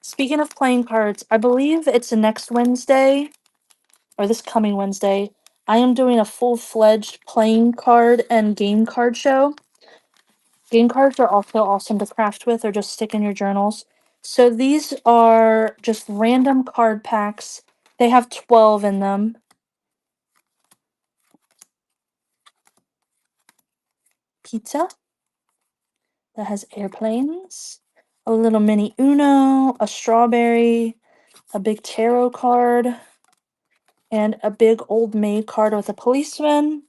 Speaking of playing cards, I believe it's next Wednesday, or this coming Wednesday. I am doing a full-fledged playing card and game card show. Game cards are also awesome to craft with or just stick in your journals. So these are just random card packs. They have 12 in them. Pizza that has airplanes, a little mini Uno, a strawberry, a big tarot card, and a big old maid card with a policeman.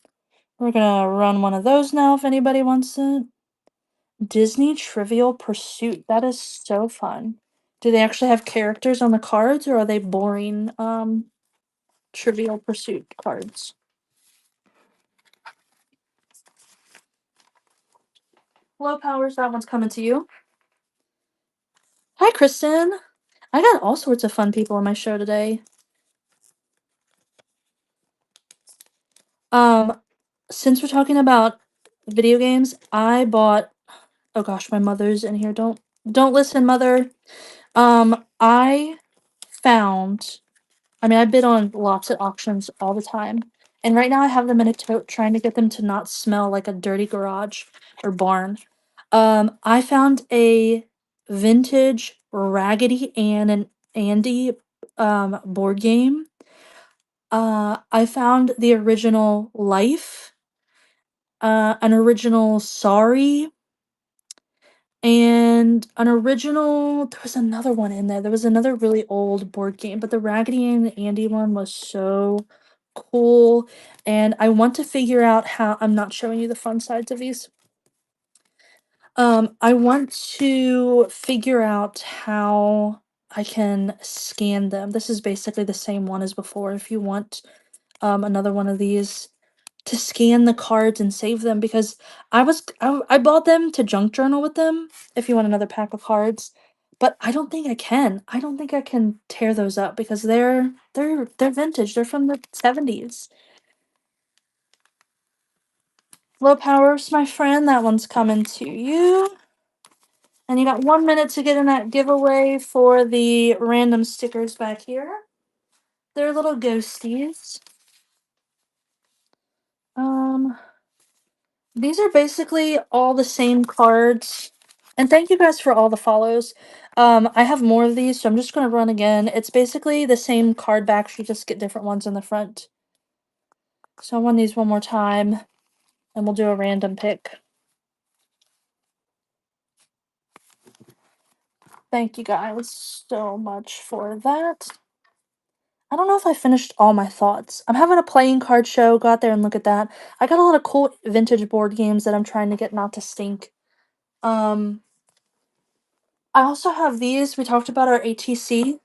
We're gonna run one of those now if anybody wants it. Disney Trivial Pursuit. That is so fun. Do they actually have characters on the cards or are they boring Trivial Pursuit cards? Hello, Powers. That one's coming to you. Hi, Kristen. I got all sorts of fun people on my show today. Um, since we're talking about video games, I bought, oh gosh, my mother's in here. Don't listen, mother. I found, I mean, I bid on lots at auctions all the time, And right now I have them in a tote trying to get them to not smell like a dirty garage or barn. I found a vintage Raggedy Ann and Andy board game. I found the original Life, an original Sorry, and an original there was another one in there. There was another really old board game, but the Raggedy Ann and Andy one was so cool, and I want to figure out how I'm not showing you the fun sides of these. I want to figure out how I can scan them. This is basically the same one as before. If you want another one of these to scan the cards and save them because I bought them to junk journal with them if you want another pack of cards. But I don't think I can. I don't think I can tear those up because they're vintage. They're from the 70s. Low powers, my friend. That one's coming to you. And you got 1 minute to get in that giveaway for the random stickers back here. They're little ghosties. Um, these are basically all the same cards. And thank you guys for all the follows. I have more of these, so I'm just gonna run again. It's basically the same card backs, you just get different ones in the front. So I'll run these one more time, and we'll do a random pick. Thank you guys so much for that. I don't know if I finished all my thoughts. I'm having a playing card show. Go out there and look at that. I got a lot of cool vintage board games that I'm trying to get not to stink. I also have these. We talked about our ATC.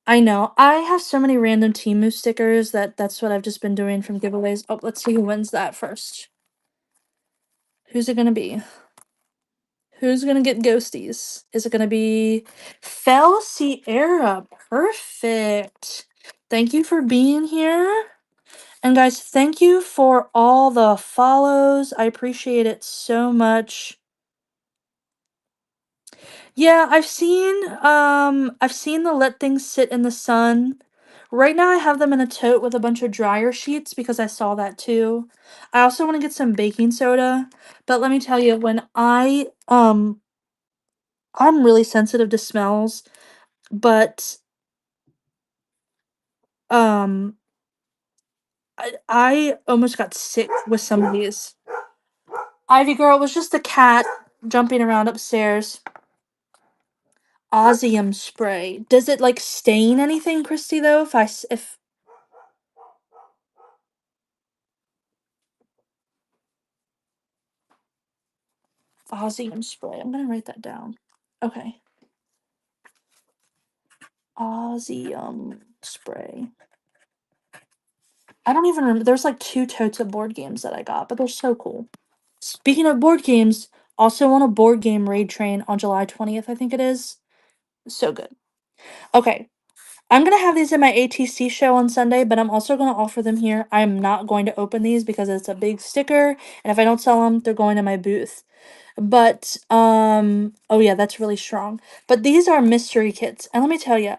I know. I have so many random Temu stickers that's what I've just been doing from giveaways. Oh, let's see who wins that first. Who's it gonna be? Who's gonna get ghosties? Is it gonna be Fel Sierra? Perfect. Thank you for being here. And guys, thank you for all the follows. I appreciate it so much. Yeah, I've seen the let things sit in the sun. Right now I have them in a tote with a bunch of dryer sheets because I saw that too. I also want to get some baking soda, but let me tell you when I'm really sensitive to smells, but um I almost got sick with some of these. Ivy girl was just a cat jumping around upstairs. Osmium spray. Does it like stain anything, Christy? Though, if Osmium spray, I'm gonna write that down. Okay, Osmium spray. I don't even remember. There's like 2 totes of board games that I got, but they're so cool. Speaking of board games, also on a board game raid train on July 20th, I think it is. So good. Okay, I'm gonna have these in my ATC show on Sunday, but I'm also gonna offer them here. I'm not going to open these because it's a big sticker, and if I don't sell them, they're going to my booth. But oh yeah, that's really strong. But these are mystery kits. And let me tell you,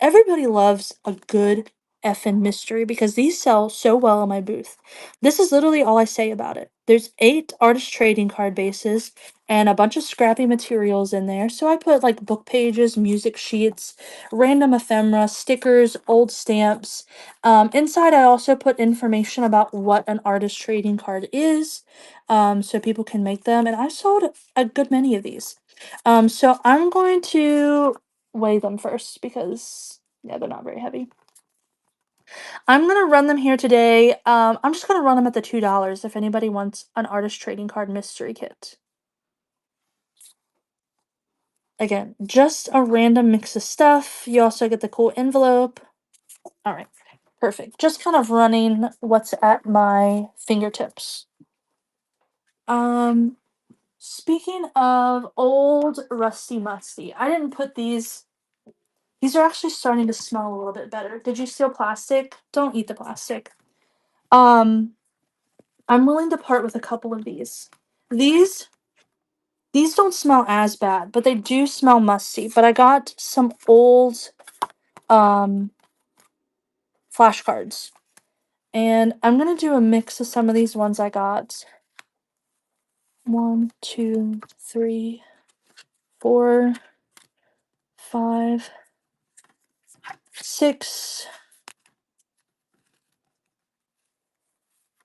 everybody loves a good effing mystery because these sell so well in my booth. This is literally all I say about it. There's 8 artist trading card bases and a bunch of scrappy materials in there. So I put like book pages, music sheets, random ephemera, stickers, old stamps. Inside I also put information about what an artist trading card is, so people can make them. And I've sold a good many of these. So I'm going to weigh them first because yeah, they're not very heavy. I'm gonna run them here today. I'm just gonna run them at the $2 if anybody wants an artist trading card mystery kit. Again, just a random mix of stuff. You also get the cool envelope. All right, perfect. Just kind of running what's at my fingertips. Um, Speaking of old rusty musty, I didn't put these. These are actually starting to smell a little bit better. Did you steal plastic? Don't eat the plastic. Um, I'm willing to part with a couple of these. These these don't smell as bad, but they do smell musty. But I got some old flashcards. And I'm gonna do a mix of some of these ones I got. 1, 2, 3, 4, 5, 6,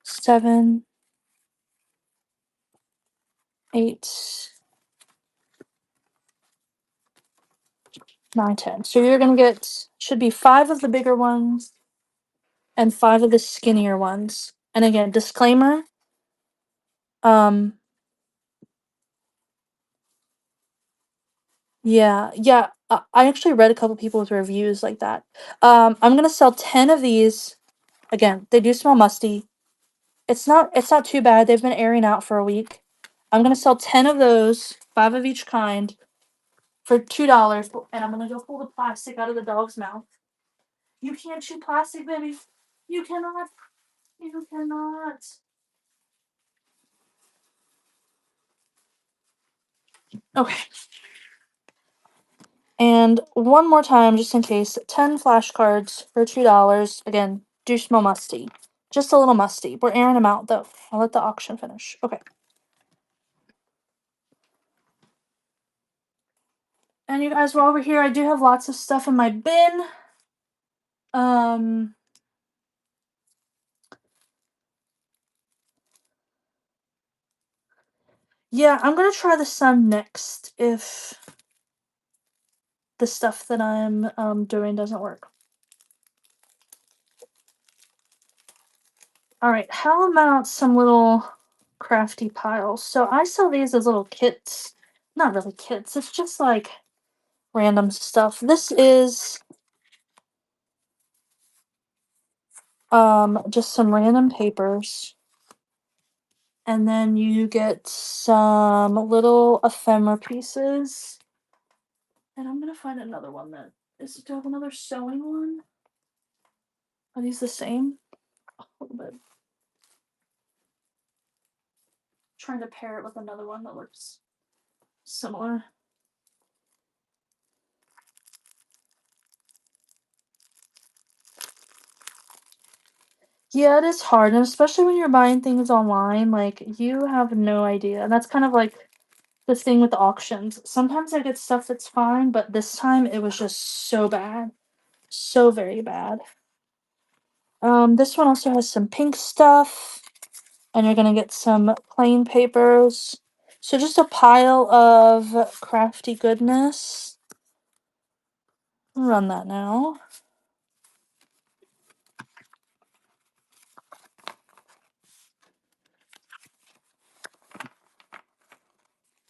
7, 8, 9, 10. So you're gonna get should be 5 of the bigger ones and 5 of the skinnier ones. And again, disclaimer, um yeah, I actually read a couple people's reviews like that. I'm gonna sell 10 of these. Again, they do smell musty. It's not too bad. They've been airing out for a week. I'm gonna sell 10 of those, 5 of each kind, for $2, and I'm gonna go pull the plastic out of the dog's mouth. You can't chew plastic, baby. You cannot. You cannot. Okay. And one more time, just in case, 10 flashcards for $2. Again, do smell musty. Just a little musty. We're airing them out, though. I'll let the auction finish. Okay. And you guys, while we're here, I do have lots of stuff in my bin. Yeah, I'm gonna try the sun next if the stuff that I'm doing doesn't work. Alright, how about some little crafty piles? So I sell these as little kits. Not really kits, it's just like random stuff. This is just some random papers. And then you get some little ephemera pieces. And I'm gonna find another one that is. Do I have another sewing one? Are these the same? A little bit. Trying to pair it with another one that looks similar. Yeah, it is hard, and especially when you're buying things online, like you have no idea. And that's kind of like the thing with the auctions. Sometimes I get stuff that's fine, but this time it was just so bad. So very bad. This one also has some pink stuff, and you're gonna get some plain papers. So just a pile of crafty goodness. Run that now.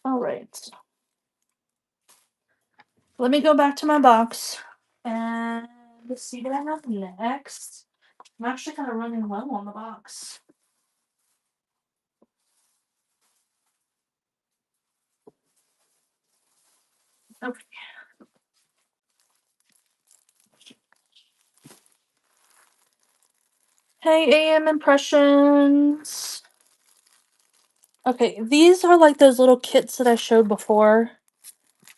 All right. Let me go back to my box and see what I have next. I'm actually kind of running low on the box. Okay. Hey, AM Impressions. Okay, these are like those little kits that I showed before.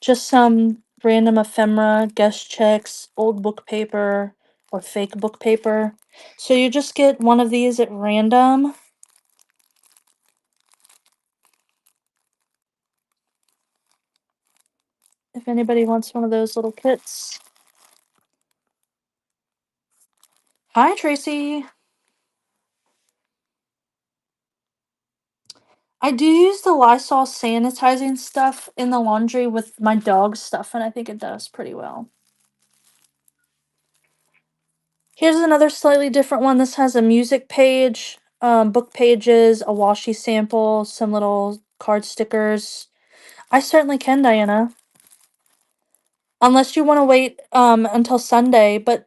Just some random ephemera, guest checks, old book paper, or fake book paper. So you just get one of these at random. If anybody wants one of those little kits. Hi, Tracy. I do use the Lysol sanitizing stuff in the laundry with my dog's stuff, and I think it does pretty well. Here's another slightly different one. This has a music page, book pages, a washi sample, some little card stickers. I certainly can, Diana. Unless you want to wait until Sunday, but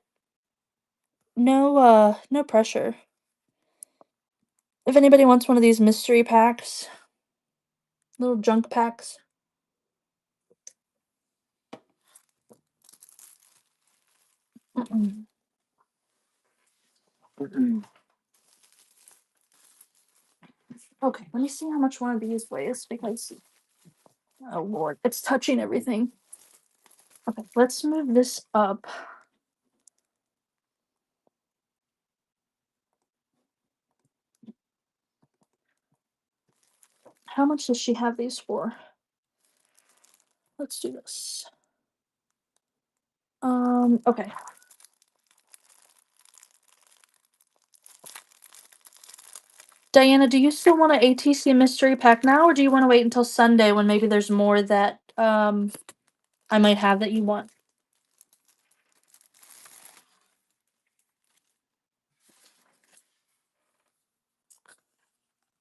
no pressure. If anybody wants one of these mystery packs, little junk packs. Mm-mm. Mm-mm. Okay, let me see how much one of these weighs because oh lord, it's touching everything. Okay, let's move this up. How much does she have these for? Let's do this. Okay. Diana, do you still want an ATC mystery pack now, or do you want to wait until Sunday when maybe there's more that I might have that you want?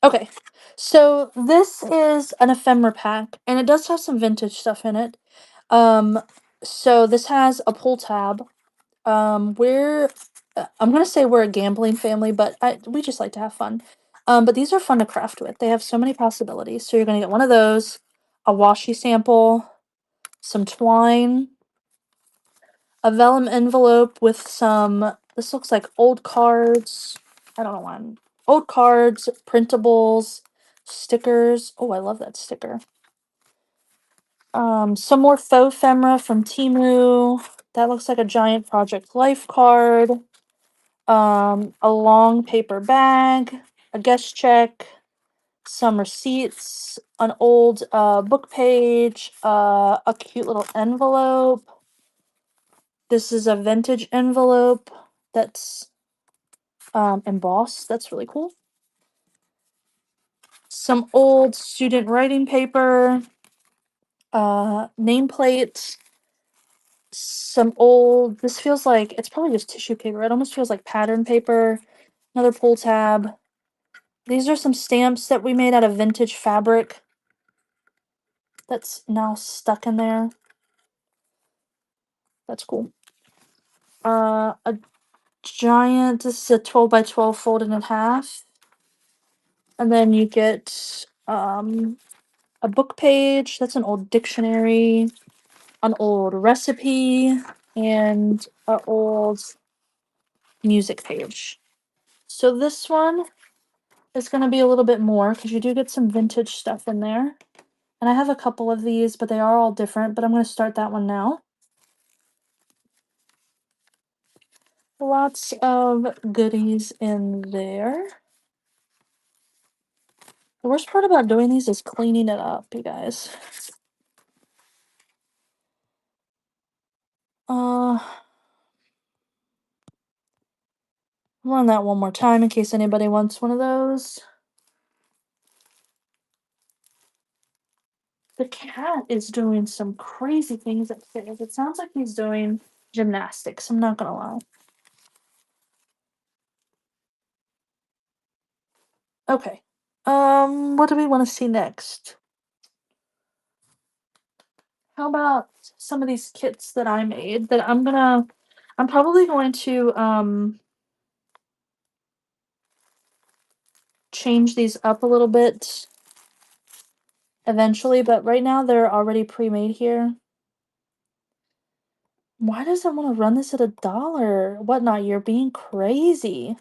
Okay. So this is an ephemera pack, and it does have some vintage stuff in it. Um, so this has a pull tab. We're I'm gonna say we're a gambling family, but we just like to have fun. But these are fun to craft with. They have so many possibilities. So you're gonna get one of those, a washi sample, some twine, a vellum envelope with some. This looks like old cards. I don't know why. Old cards, printables, stickers. Oh, I love that sticker. Some more faux ephemera from Timu. That looks like a giant Project Life card. A long paper bag, a guest check, some receipts, an old book page, a cute little envelope. This is a vintage envelope that's embossed. That's really cool. Some old student writing paper, nameplates, some old. This feels like it's probably just tissue paper. It almost feels like pattern paper. Another pull tab. These are some stamps that we made out of vintage fabric that's now stuck in there. That's cool. A giant, this is a 12 by 12 folded in half. And then you get a book page. That's an old dictionary, an old recipe, and an old music page. So this one is going to be a little bit more because you do get some vintage stuff in there. And I have a couple of these, but they are all different. But I'm going to start that one now. Lots of goodies in there. The worst part about doing these is cleaning it up, you guys. Uh, run that one more time in case anybody wants one of those. The cat is doing some crazy things upstairs. It sounds like he's doing gymnastics, I'm not gonna lie. Okay. What do we want to see next? How about some of these kits that I made that I'm probably going to change these up a little bit eventually, but right now they're already pre-made here. Why does it want to run this at $1? Whatnot, you're being crazy.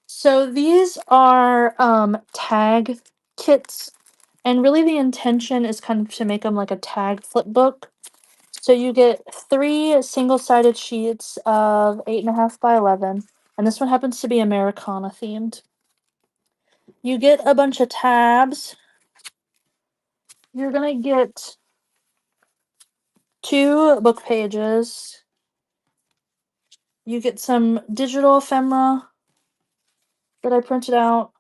So these are tag kits, and really the intention is kind of to make them like a tag flip book. So you get 3 single-sided sheets of 8.5 by 11, and this one happens to be Americana themed. You get a bunch of tabs. You're gonna get 2 book pages. You get some digital ephemera that I printed out.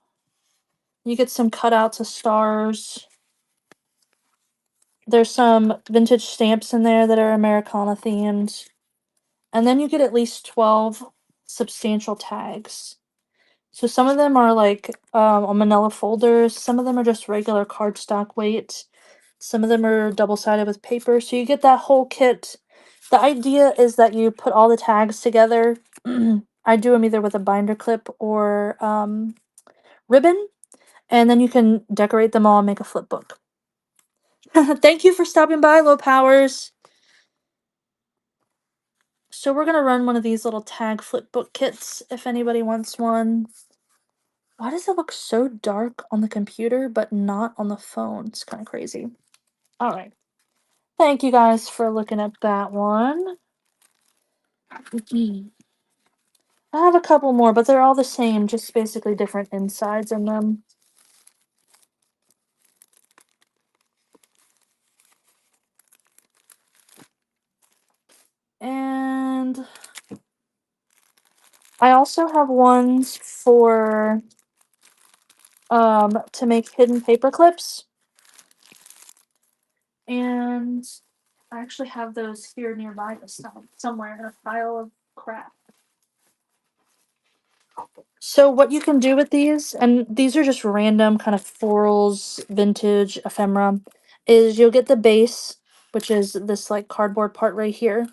You get some cutouts of stars. There's some vintage stamps in there that are Americana themed. And then you get at least 12 substantial tags. So some of them are like on manila folders, some of them are just regular cardstock weight, some of them are double-sided with paper. So you get that whole kit. The idea is that you put all the tags together. I do them either with a binder clip or ribbon, and then you can decorate them all and make a flip book. Thank you for stopping by, Low Powers. So we're gonna run one of these little tag flip book kits if anybody wants one. Why does it look so dark on the computer but not on the phone? It's kind of crazy. All right. Thank you guys for looking at that one. I have a couple more, but they're all the same, just basically different insides in them. I also have ones for to make hidden paper clips, and I actually have those here nearby somewhere in a pile of crap. So what you can do with these, and these are just random kind of florals, vintage ephemera, is you'll get the base, which is this like cardboard part right here,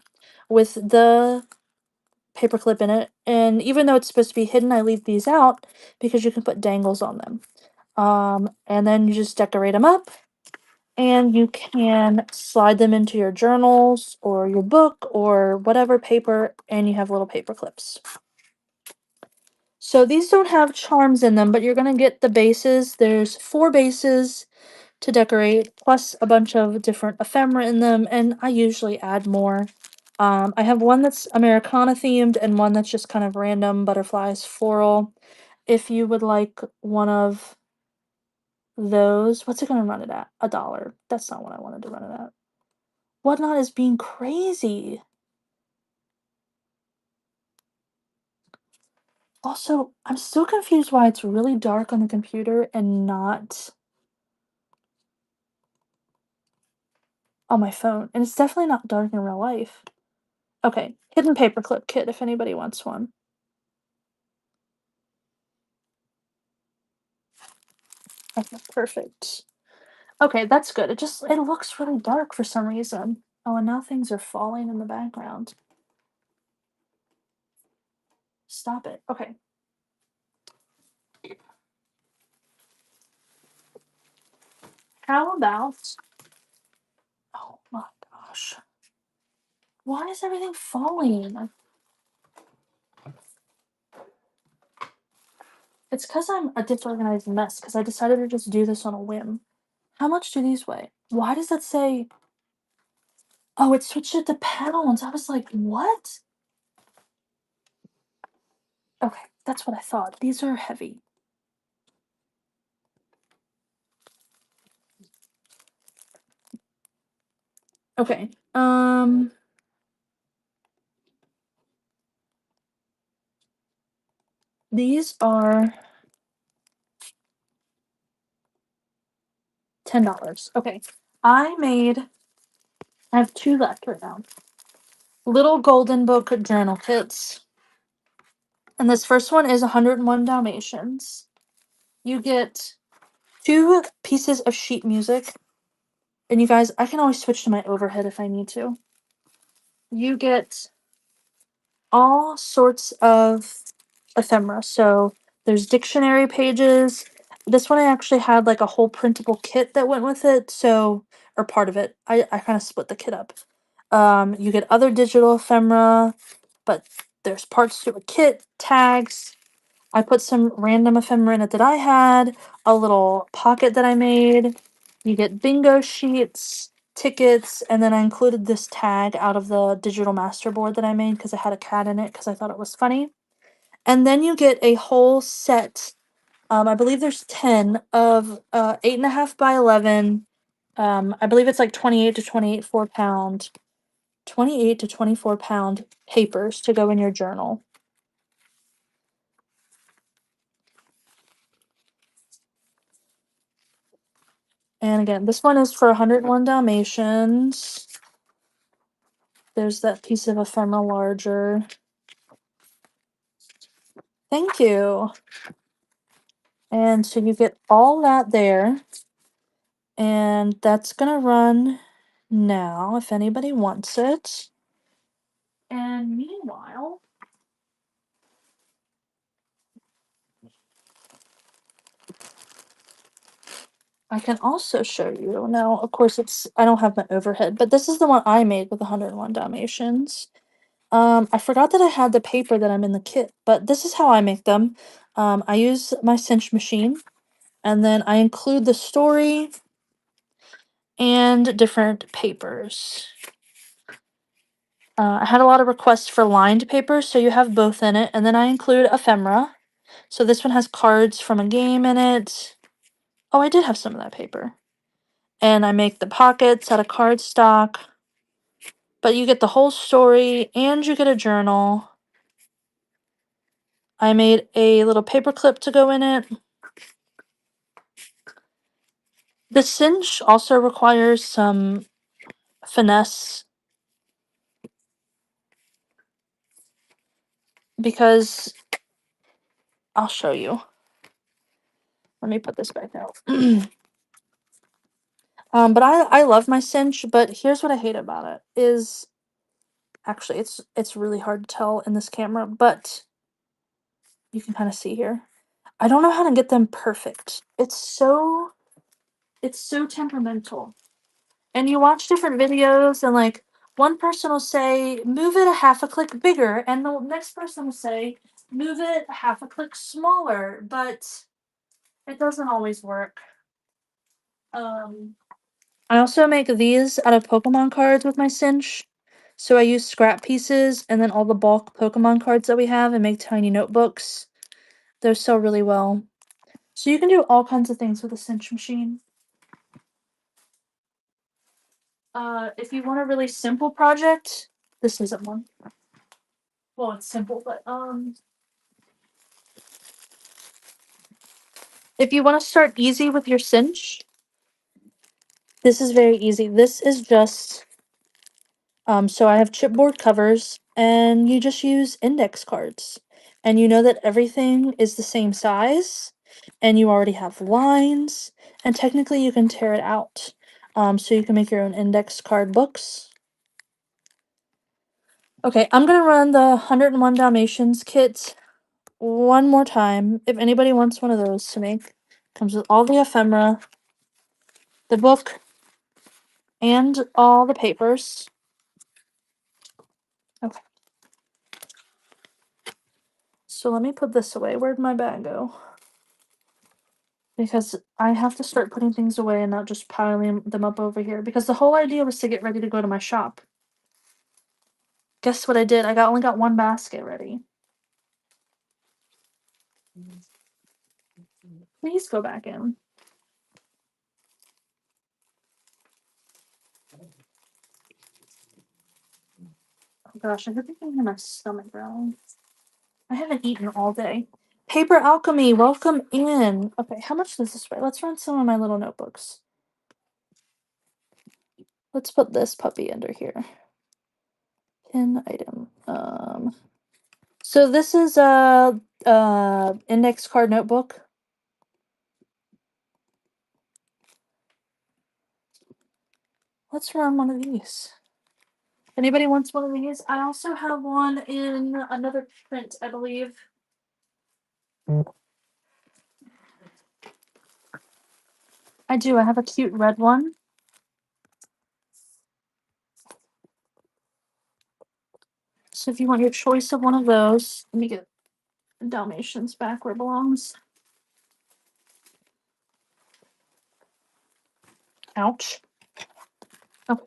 with the paperclip in it. And even though it's supposed to be hidden, I leave these out because you can put dangles on them. And then you just decorate them up, and you can slide them into your journals or your book or whatever paper, and you have little paper clips. So these don't have charms in them, but you're gonna get the bases. There's 4 bases to decorate, plus a bunch of different ephemera in them, and I usually add more. I have one that's Americana themed and one that's just kind of random butterflies, floral. If you would like one of those, what's it gonna run it at? $1. That's not what I wanted to run it at. Whatnot is being crazy. Also, I'm still confused why it's really dark on the computer and not on my phone. And it's definitely not dark in real life. Okay, hidden paperclip kit if anybody wants one. Okay, perfect. Okay, that's good. It looks really dark for some reason. Oh, and now things are falling in the background. Stop it. Okay. How about oh my gosh. Why is everything falling? It's because I'm a disorganized mess because I decided to just do this on a whim. How much do these weigh? Why does that say oh, it switched it to pounds. I was like, what? Okay, that's what I thought. These are heavy. Okay. These are $10. Okay. I have 2 left right now. Little Golden Book journal kits. And this first one is 101 Dalmatians. You get 2 pieces of sheet music. And you guys, I can always switch to my overhead if I need to. You get all sorts of ephemera. So there's dictionary pages. This one I actually had like a whole printable kit that went with it. So, or part of it. I kind of split the kit up. You get other digital ephemera, but there's parts to a kit, tags. I put some random ephemera in it that I had, a little pocket that I made. You get bingo sheets, tickets, and then I included this tag out of the digital master board that I made because it had a cat in it because I thought it was funny. And then you get a whole set. I believe there's 10 of 8.5 by 11. I believe it's like 28 to 24 pound 28 to 24 pound papers to go in your journal. And again, this one is for 101 Dalmatians. There's that piece of ephemera larger. Thank you. And so you get all that there. And that's going to run now if anybody wants it. And meanwhile, I can also show you. Now, of course, I don't have my overhead, but this is the one I made with 101 Dalmatians. I forgot that I had the paper that I'm in the kit, but this is how I make them. I use my cinch machine, and then I include the story and different papers. I had a lot of requests for lined paper, so you have both in it, and then I include ephemera. So this one has cards from a game in it. Oh, I did have some of that paper. And I make the pockets out of cardstock. But you get the whole story, and you get a journal. I made a little paper clip to go in it. The cinch also requires some finesse because I'll show you. Let me put this back out. But I love my cinch, but here's what I hate about it is actually it's really hard to tell in this camera, but you can kind of see here. I don't know how to get them perfect. It's so temperamental. And you watch different videos and like one person will say move it a half a click bigger and the next person will say move it a half a click smaller, but it doesn't always work. I also make these out of Pokemon cards with my cinch. So I use scrap pieces and then all the bulk Pokemon cards that we have and make tiny notebooks. Those sell really well. So you can do all kinds of things with a cinch machine. If you want a really simple project, this isn't one. Well, it's simple, but if you want to start easy with your cinch, this is very easy. This is just so I have chipboard covers and you just use index cards. And you know that everything is the same size and you already have lines and technically you can tear it out. So you can make your own index card books. Okay, I'm gonna run the 101 Dalmatians kit one more time. If anybody wants one of those to make, comes with all the ephemera, the book, and all the papers. Okay. So let me put this away. Where'd my bag go? Because I have to start putting things away and not just piling them up over here. Because the whole idea was to get ready to go to my shop. Guess what I did? I only got one basket ready. Please go back in. Oh gosh, I hope you can hear my stomach growling. I haven't eaten all day. Paper Alchemy, welcome in. Okay, how much does this weigh? Let's run some of my little notebooks. Let's put this puppy under here. Pin item. So this is a index card notebook. Let's run one of these. Anybody wants one of these? I also have one in another print, I believe. I do. I have a cute red one. So if you want your choice of one of those, let me get Dalmatians back where it belongs. Ouch. Okay.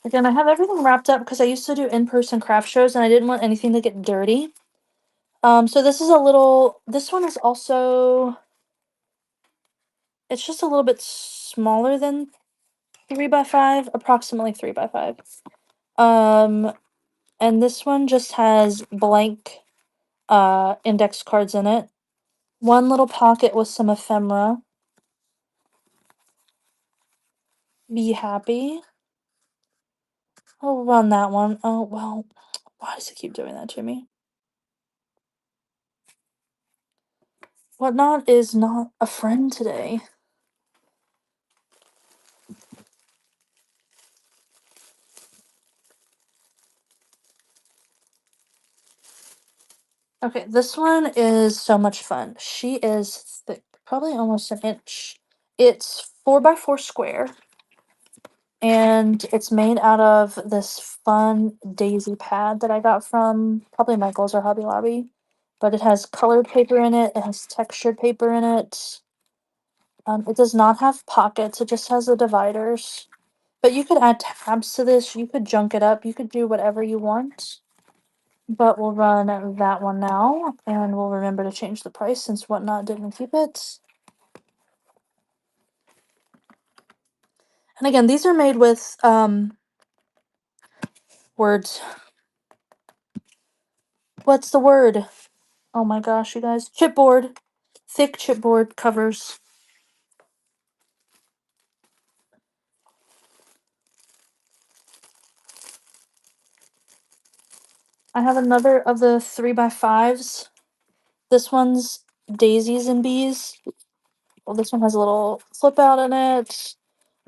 Again, I have everything wrapped up because I used to do in-person craft shows and I didn't want anything to get dirty. So this is this one is also, it's just a little bit smaller than 3x5, approximately 3x5. And this one just has blank index cards in it. One little pocket with some ephemera. Be happy. I'll run that one. Oh, well, why does it keep doing that to me? Whatnot is not a friend today. Okay, this one is so much fun. She is thick, probably almost an inch. It's 4x4 square, and it's made out of this fun daisy pad that I got from probably Michael's or Hobby Lobby. But it has colored paper in it, it has textured paper in it. It does not have pockets, it just has the dividers. But you could add tabs to this, you could junk it up, you could do whatever you want. But we'll run that one now, and we'll remember to change the price since Whatnot didn't keep it. And again, these are made with Words. What's the word? Oh my gosh, you guys. Chipboard. Thick chipboard covers. I have another of the 3x5s. This one's daisies and bees. Well, this one has a little flip out in it,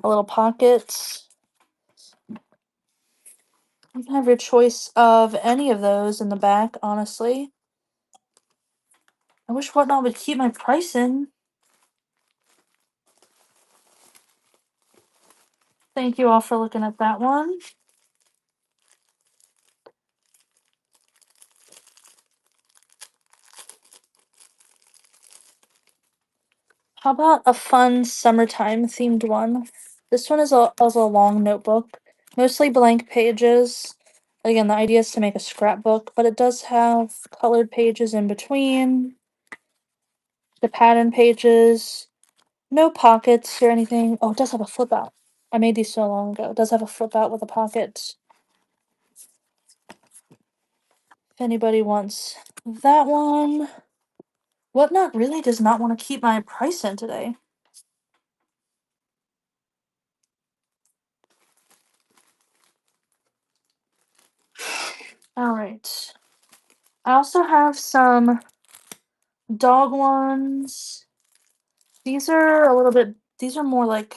a little pocket. You can have your choice of any of those in the back, honestly. I wish Whatnot would keep my price in. Thank you all for looking at that one. How about a fun summertime themed one? This one is a long notebook, mostly blank pages. Again, the idea is to make a scrapbook, but it does have colored pages in between. The pattern pages, no pockets or anything. Oh, it does have a flip out. I made these so long ago. It does have a flip out with a pocket. If anybody wants that one. Whatnot really does not want to keep my price in today. Alright. I also have some dog ones. These are a little bit, these are more like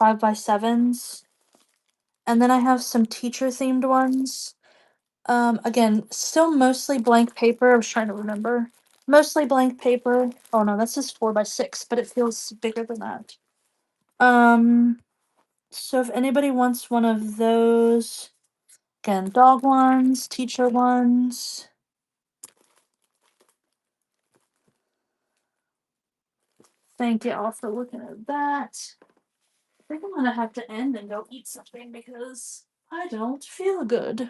5x7s. And then I have some teacher themed ones. Again, still mostly blank paper. I was trying to remember. Mostly blank paper. Oh no, that's just 4x6, but it feels bigger than that. So if anybody wants one of those, again, dog ones, teacher ones. Thank you all for looking at that. I think I'm gonna have to end and go eat something because I don't feel good.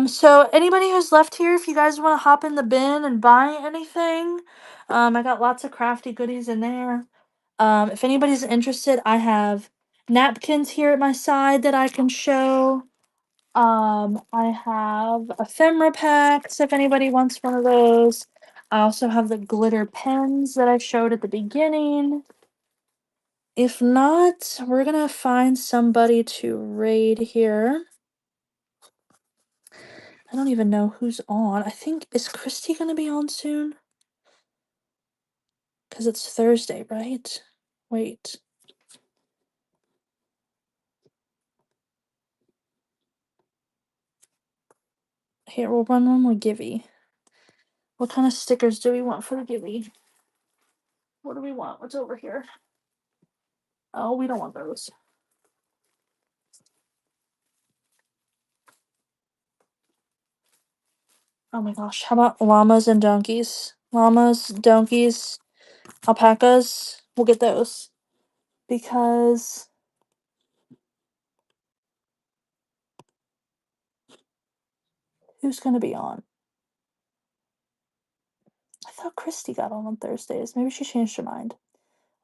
So anybody who's left here, if you guys want to hop in the bin and buy anything, I got lots of crafty goodies in there. If anybody's interested, I have napkins here at my side that I can show. I have ephemera packs if anybody wants one of those. I also have the glitter pens that I showed at the beginning. If not, we're gonna find somebody to raid here. I don't even know who's on. I think, is Christy gonna be on soon? Because it's Thursday, right? Wait. Here, we'll run one with Givey. What kind of stickers do we want for the Givey? What do we want? What's over here? Oh, we don't want those. Oh my gosh, how about llamas and donkeys? Llamas, donkeys, alpacas. We'll get those. Because who's gonna be on? I thought Christy got on Thursdays. Maybe she changed her mind.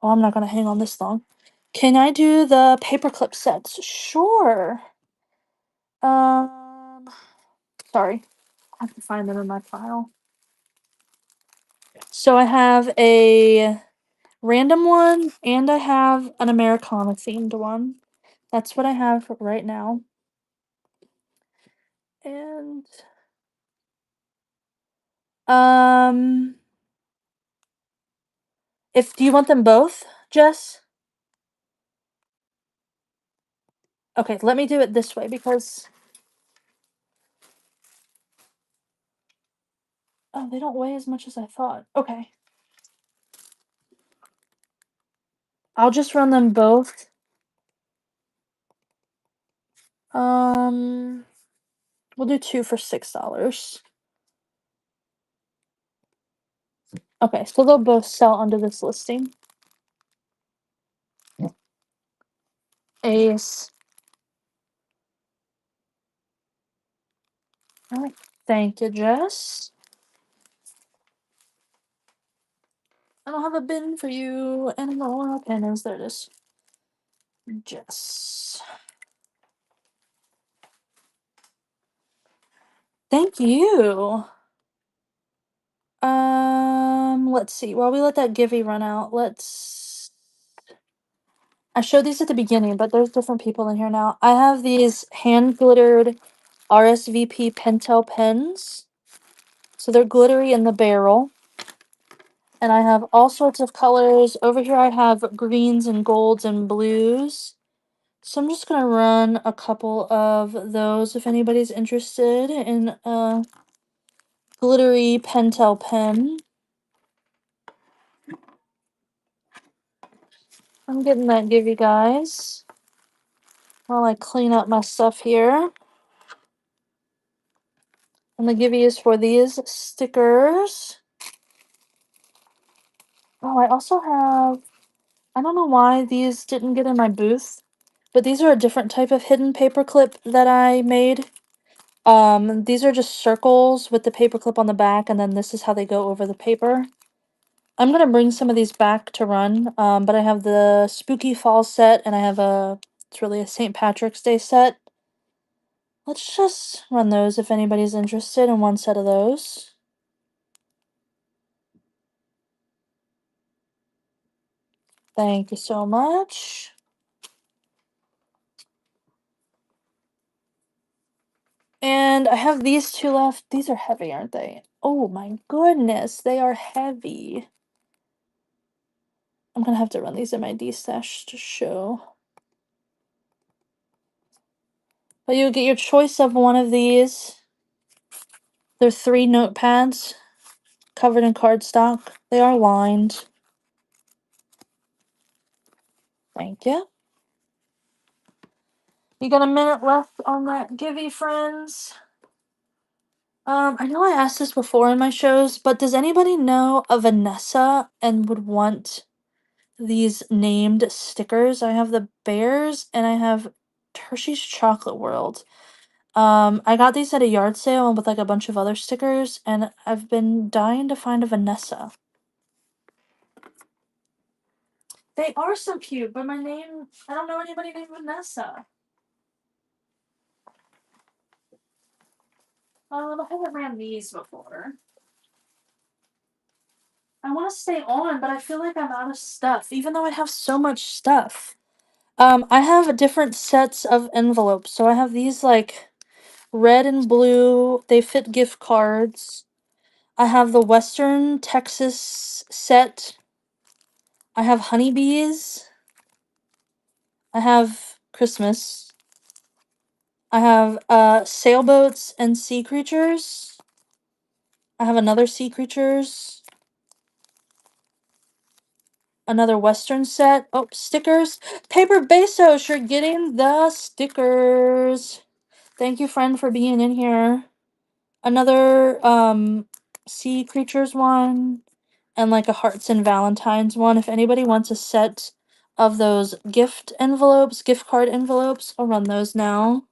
Oh, I'm not gonna hang on this long. Can I do the paperclip sets? Sure. Um, sorry. I have to find them in my file. So I have a random one and I have an Americana themed one. That's what I have right now. And if do you want them both, Jess? Okay, let me do it this way because oh, they don't weigh as much as I thought. Okay. I'll just run them both. We'll do two for $6. Okay, so they'll both sell under this listing. Ace. Alright, thank you, Jess. I don't have a bin for you anymore. Okay, there it is. Jess. Thank you. Let's see. While we let that Givey run out, I showed these at the beginning, but there's different people in here now. I have these hand glittered RSVP Pentel pens. So they're glittery in the barrel. And I have all sorts of colors. Over here I have greens and golds and blues. So I'm just gonna run a couple of those if anybody's interested in a glittery Pentel pen. I'm getting that give you guys while I clean up my stuff here. And the give is for these stickers. Oh, I also have, I don't know why these didn't get in my booth, but these are a different type of hidden paperclip that I made. These are just circles with the paperclip on the back, and then this is how they go over the paper. I'm gonna bring some of these back to run, but I have the Spooky Fall set, and I have it's really a St. Patrick's Day set. Let's just run those if anybody's interested in one set of those. Thank you so much. And I have these two left. These are heavy, aren't they? Oh my goodness, they are heavy. I'm gonna have to run these in my D-stash to show. But you get your choice of one of these. They're 3 notepads covered in cardstock. They are lined. Thank you. You got a minute left on that Givey, friends. I know I asked this before in my shows, but does anybody know a Vanessa and would want these named stickers? I have the bears and I have Hershey's Chocolate World. I got these at a yard sale with like a bunch of other stickers, and I've been dying to find a Vanessa. They are so cute, but I don't know anybody named Vanessa. I haven't ran these before. I want to stay on, but I feel like I'm out of stuff, even though I have so much stuff. I have different sets of envelopes. So I have these like red and blue, they fit gift cards. I have the Western Texas set. I have honeybees. I have Christmas. I have sailboats and sea creatures. I have another sea creatures. Another Western set. Oh, stickers. Paper Bezos, you're getting the stickers. Thank you, friend, for being in here. Another sea creatures one. And like a hearts and Valentine's one. If anybody wants a set of those gift envelopes, gift card envelopes, I'll run those now.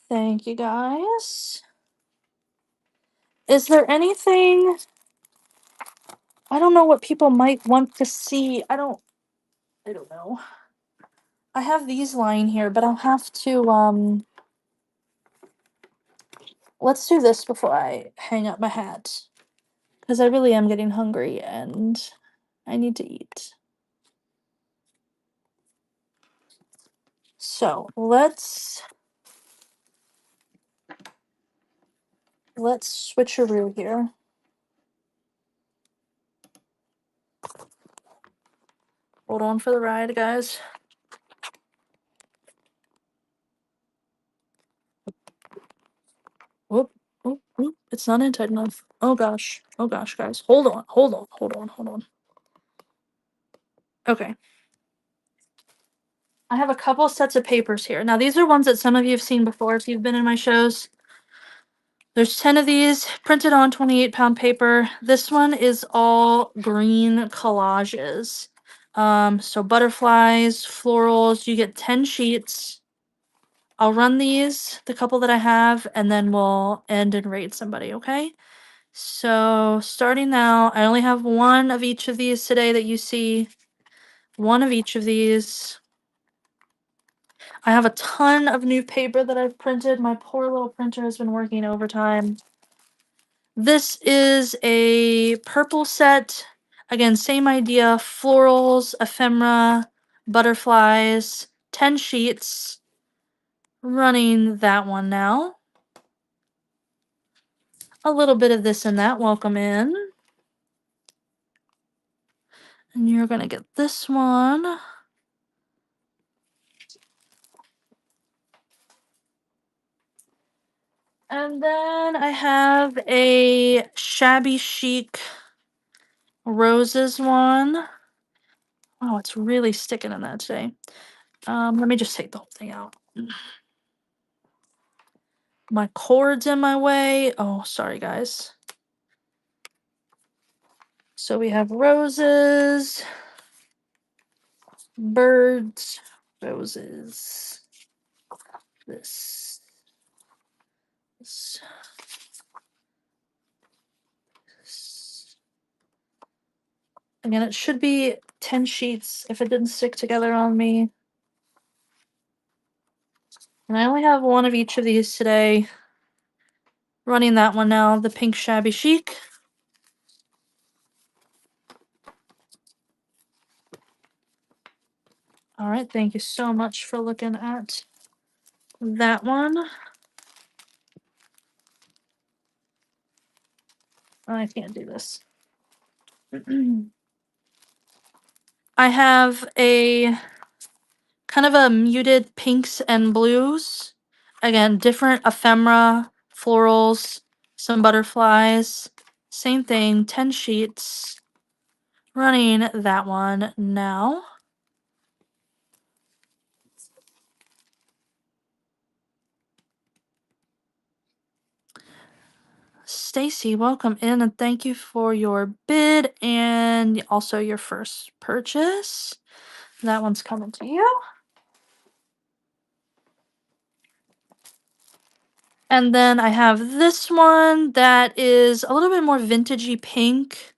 Thank you, guys. Is there anything? I don't know what people might want to see. I don't know. I have these lying here, but I'll have to let's do this before I hang up my hat. Because I really am getting hungry and I need to eat. So let's switcheroo here. Hold on for the ride, guys. Whoop, whoop, whoop. It's not in tight enough. Oh gosh, guys. Hold on. Okay. I have a couple sets of papers here. Now, these are ones that some of you have seen before if you've been in my shows. There's 10 of these printed on 28-pound paper. This one is all green collages. So butterflies, florals, you get 10 sheets. I'll run these, the couple that I have, and then we'll end and rate somebody, okay? So starting now, I only have one of each of these today that you see. One of each of these. I have a ton of new paper that I've printed. My poor little printer has been working overtime. This is a purple set. Again, same idea. Florals, ephemera, butterflies, 10 sheets. Running that one now. A little bit of this and that. Welcome in. And you're going to get this one. And then I have a shabby chic roses one. Oh, it's really sticking in that today. Let me just take the whole thing out. My cord's in my way. Oh, sorry, guys. So we have roses, birds, roses, this, this, this. Again, it should be 10 sheets if it didn't stick together on me. And I only have one of each of these today. Running that one now, the pink shabby chic. All right, thank you so much for looking at that one. I can't do this. I have a kind of a muted pinks and blues. Again, different ephemera, florals, some butterflies. Same thing, 10 sheets. Running that one now. Stacy, welcome in and thank you for your bid and also your first purchase. That one's coming to you. And then I have this one that is a little bit more vintagey pink.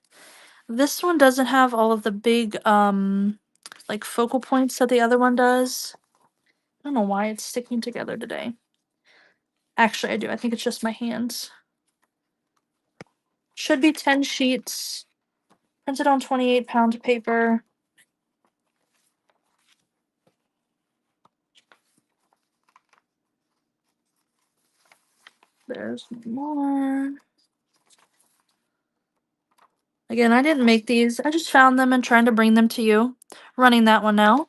This one doesn't have all of the big like focal points that the other one does. I don't know why it's sticking together today. Actually, I do. I think it's just my hands. Should be 10 sheets. Printed on 28-pound paper. There's more. Again, I didn't make these. I just found them and trying to bring them to you. Running that one now.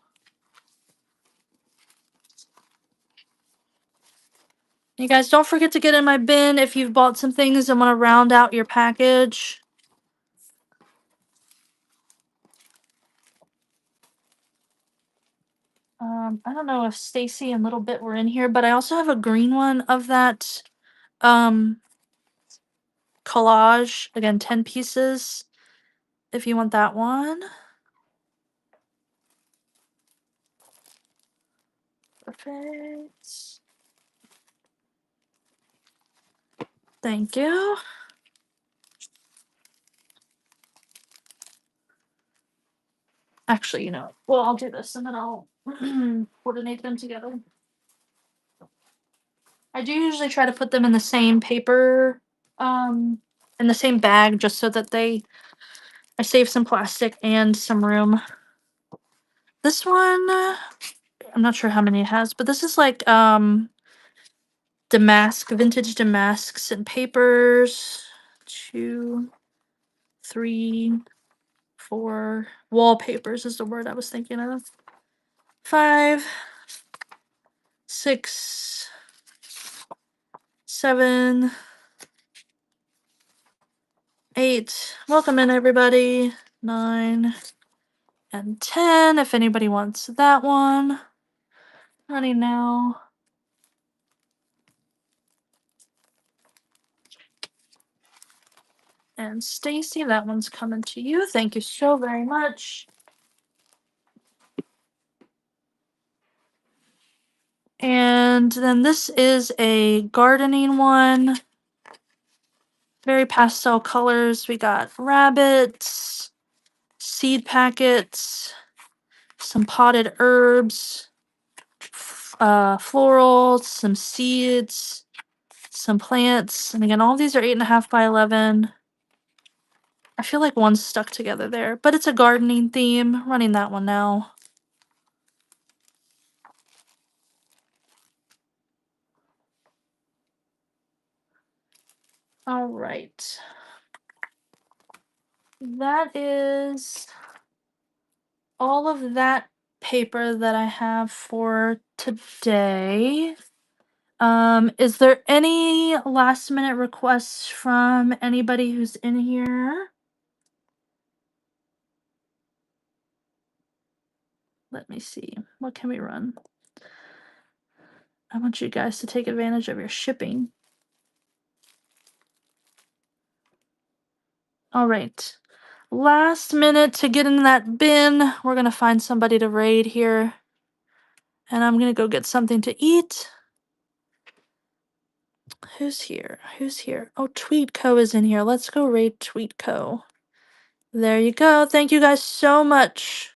You guys, don't forget to get in my bin if you've bought some things and want to round out your package. I don't know if Stacy and Little Bit were in here, but I also have a green one of that collage. Again, 10 pieces if you want that one. Perfect. Thank you. Actually, you know, well, I'll do this and then I'll coordinate them together. I do usually try to put them in the same paper, in the same bag, just so that I save some plastic and some room. This one, I'm not sure how many it has, but this is like, Damask, vintage damasks and papers. 2, 3, 4. Wallpapers is the word I was thinking of. 5, 6, 7, 8. Welcome in, everybody. 9 and 10. If anybody wants that one. Running now. And Stacy, that one's coming to you. Thank you so very much. And then this is a gardening one. Very pastel colors. We got rabbits, seed packets, some potted herbs, florals, some seeds, some plants. And again, all these are 8.5 by 11. I feel like one's stuck together there, but it's a gardening theme. Running that one now. All right. That is all of that paper that I have for today. Is there any last minute requests from anybody who's in here? Let me see. What can we run? I want you guys to take advantage of your shipping. All right. Last minute to get in that bin. We're going to find somebody to raid here. And I'm going to go get something to eat. Who's here? Who's here? Oh, Tweetco is in here. Let's go raid Tweetco. There you go. Thank you guys so much.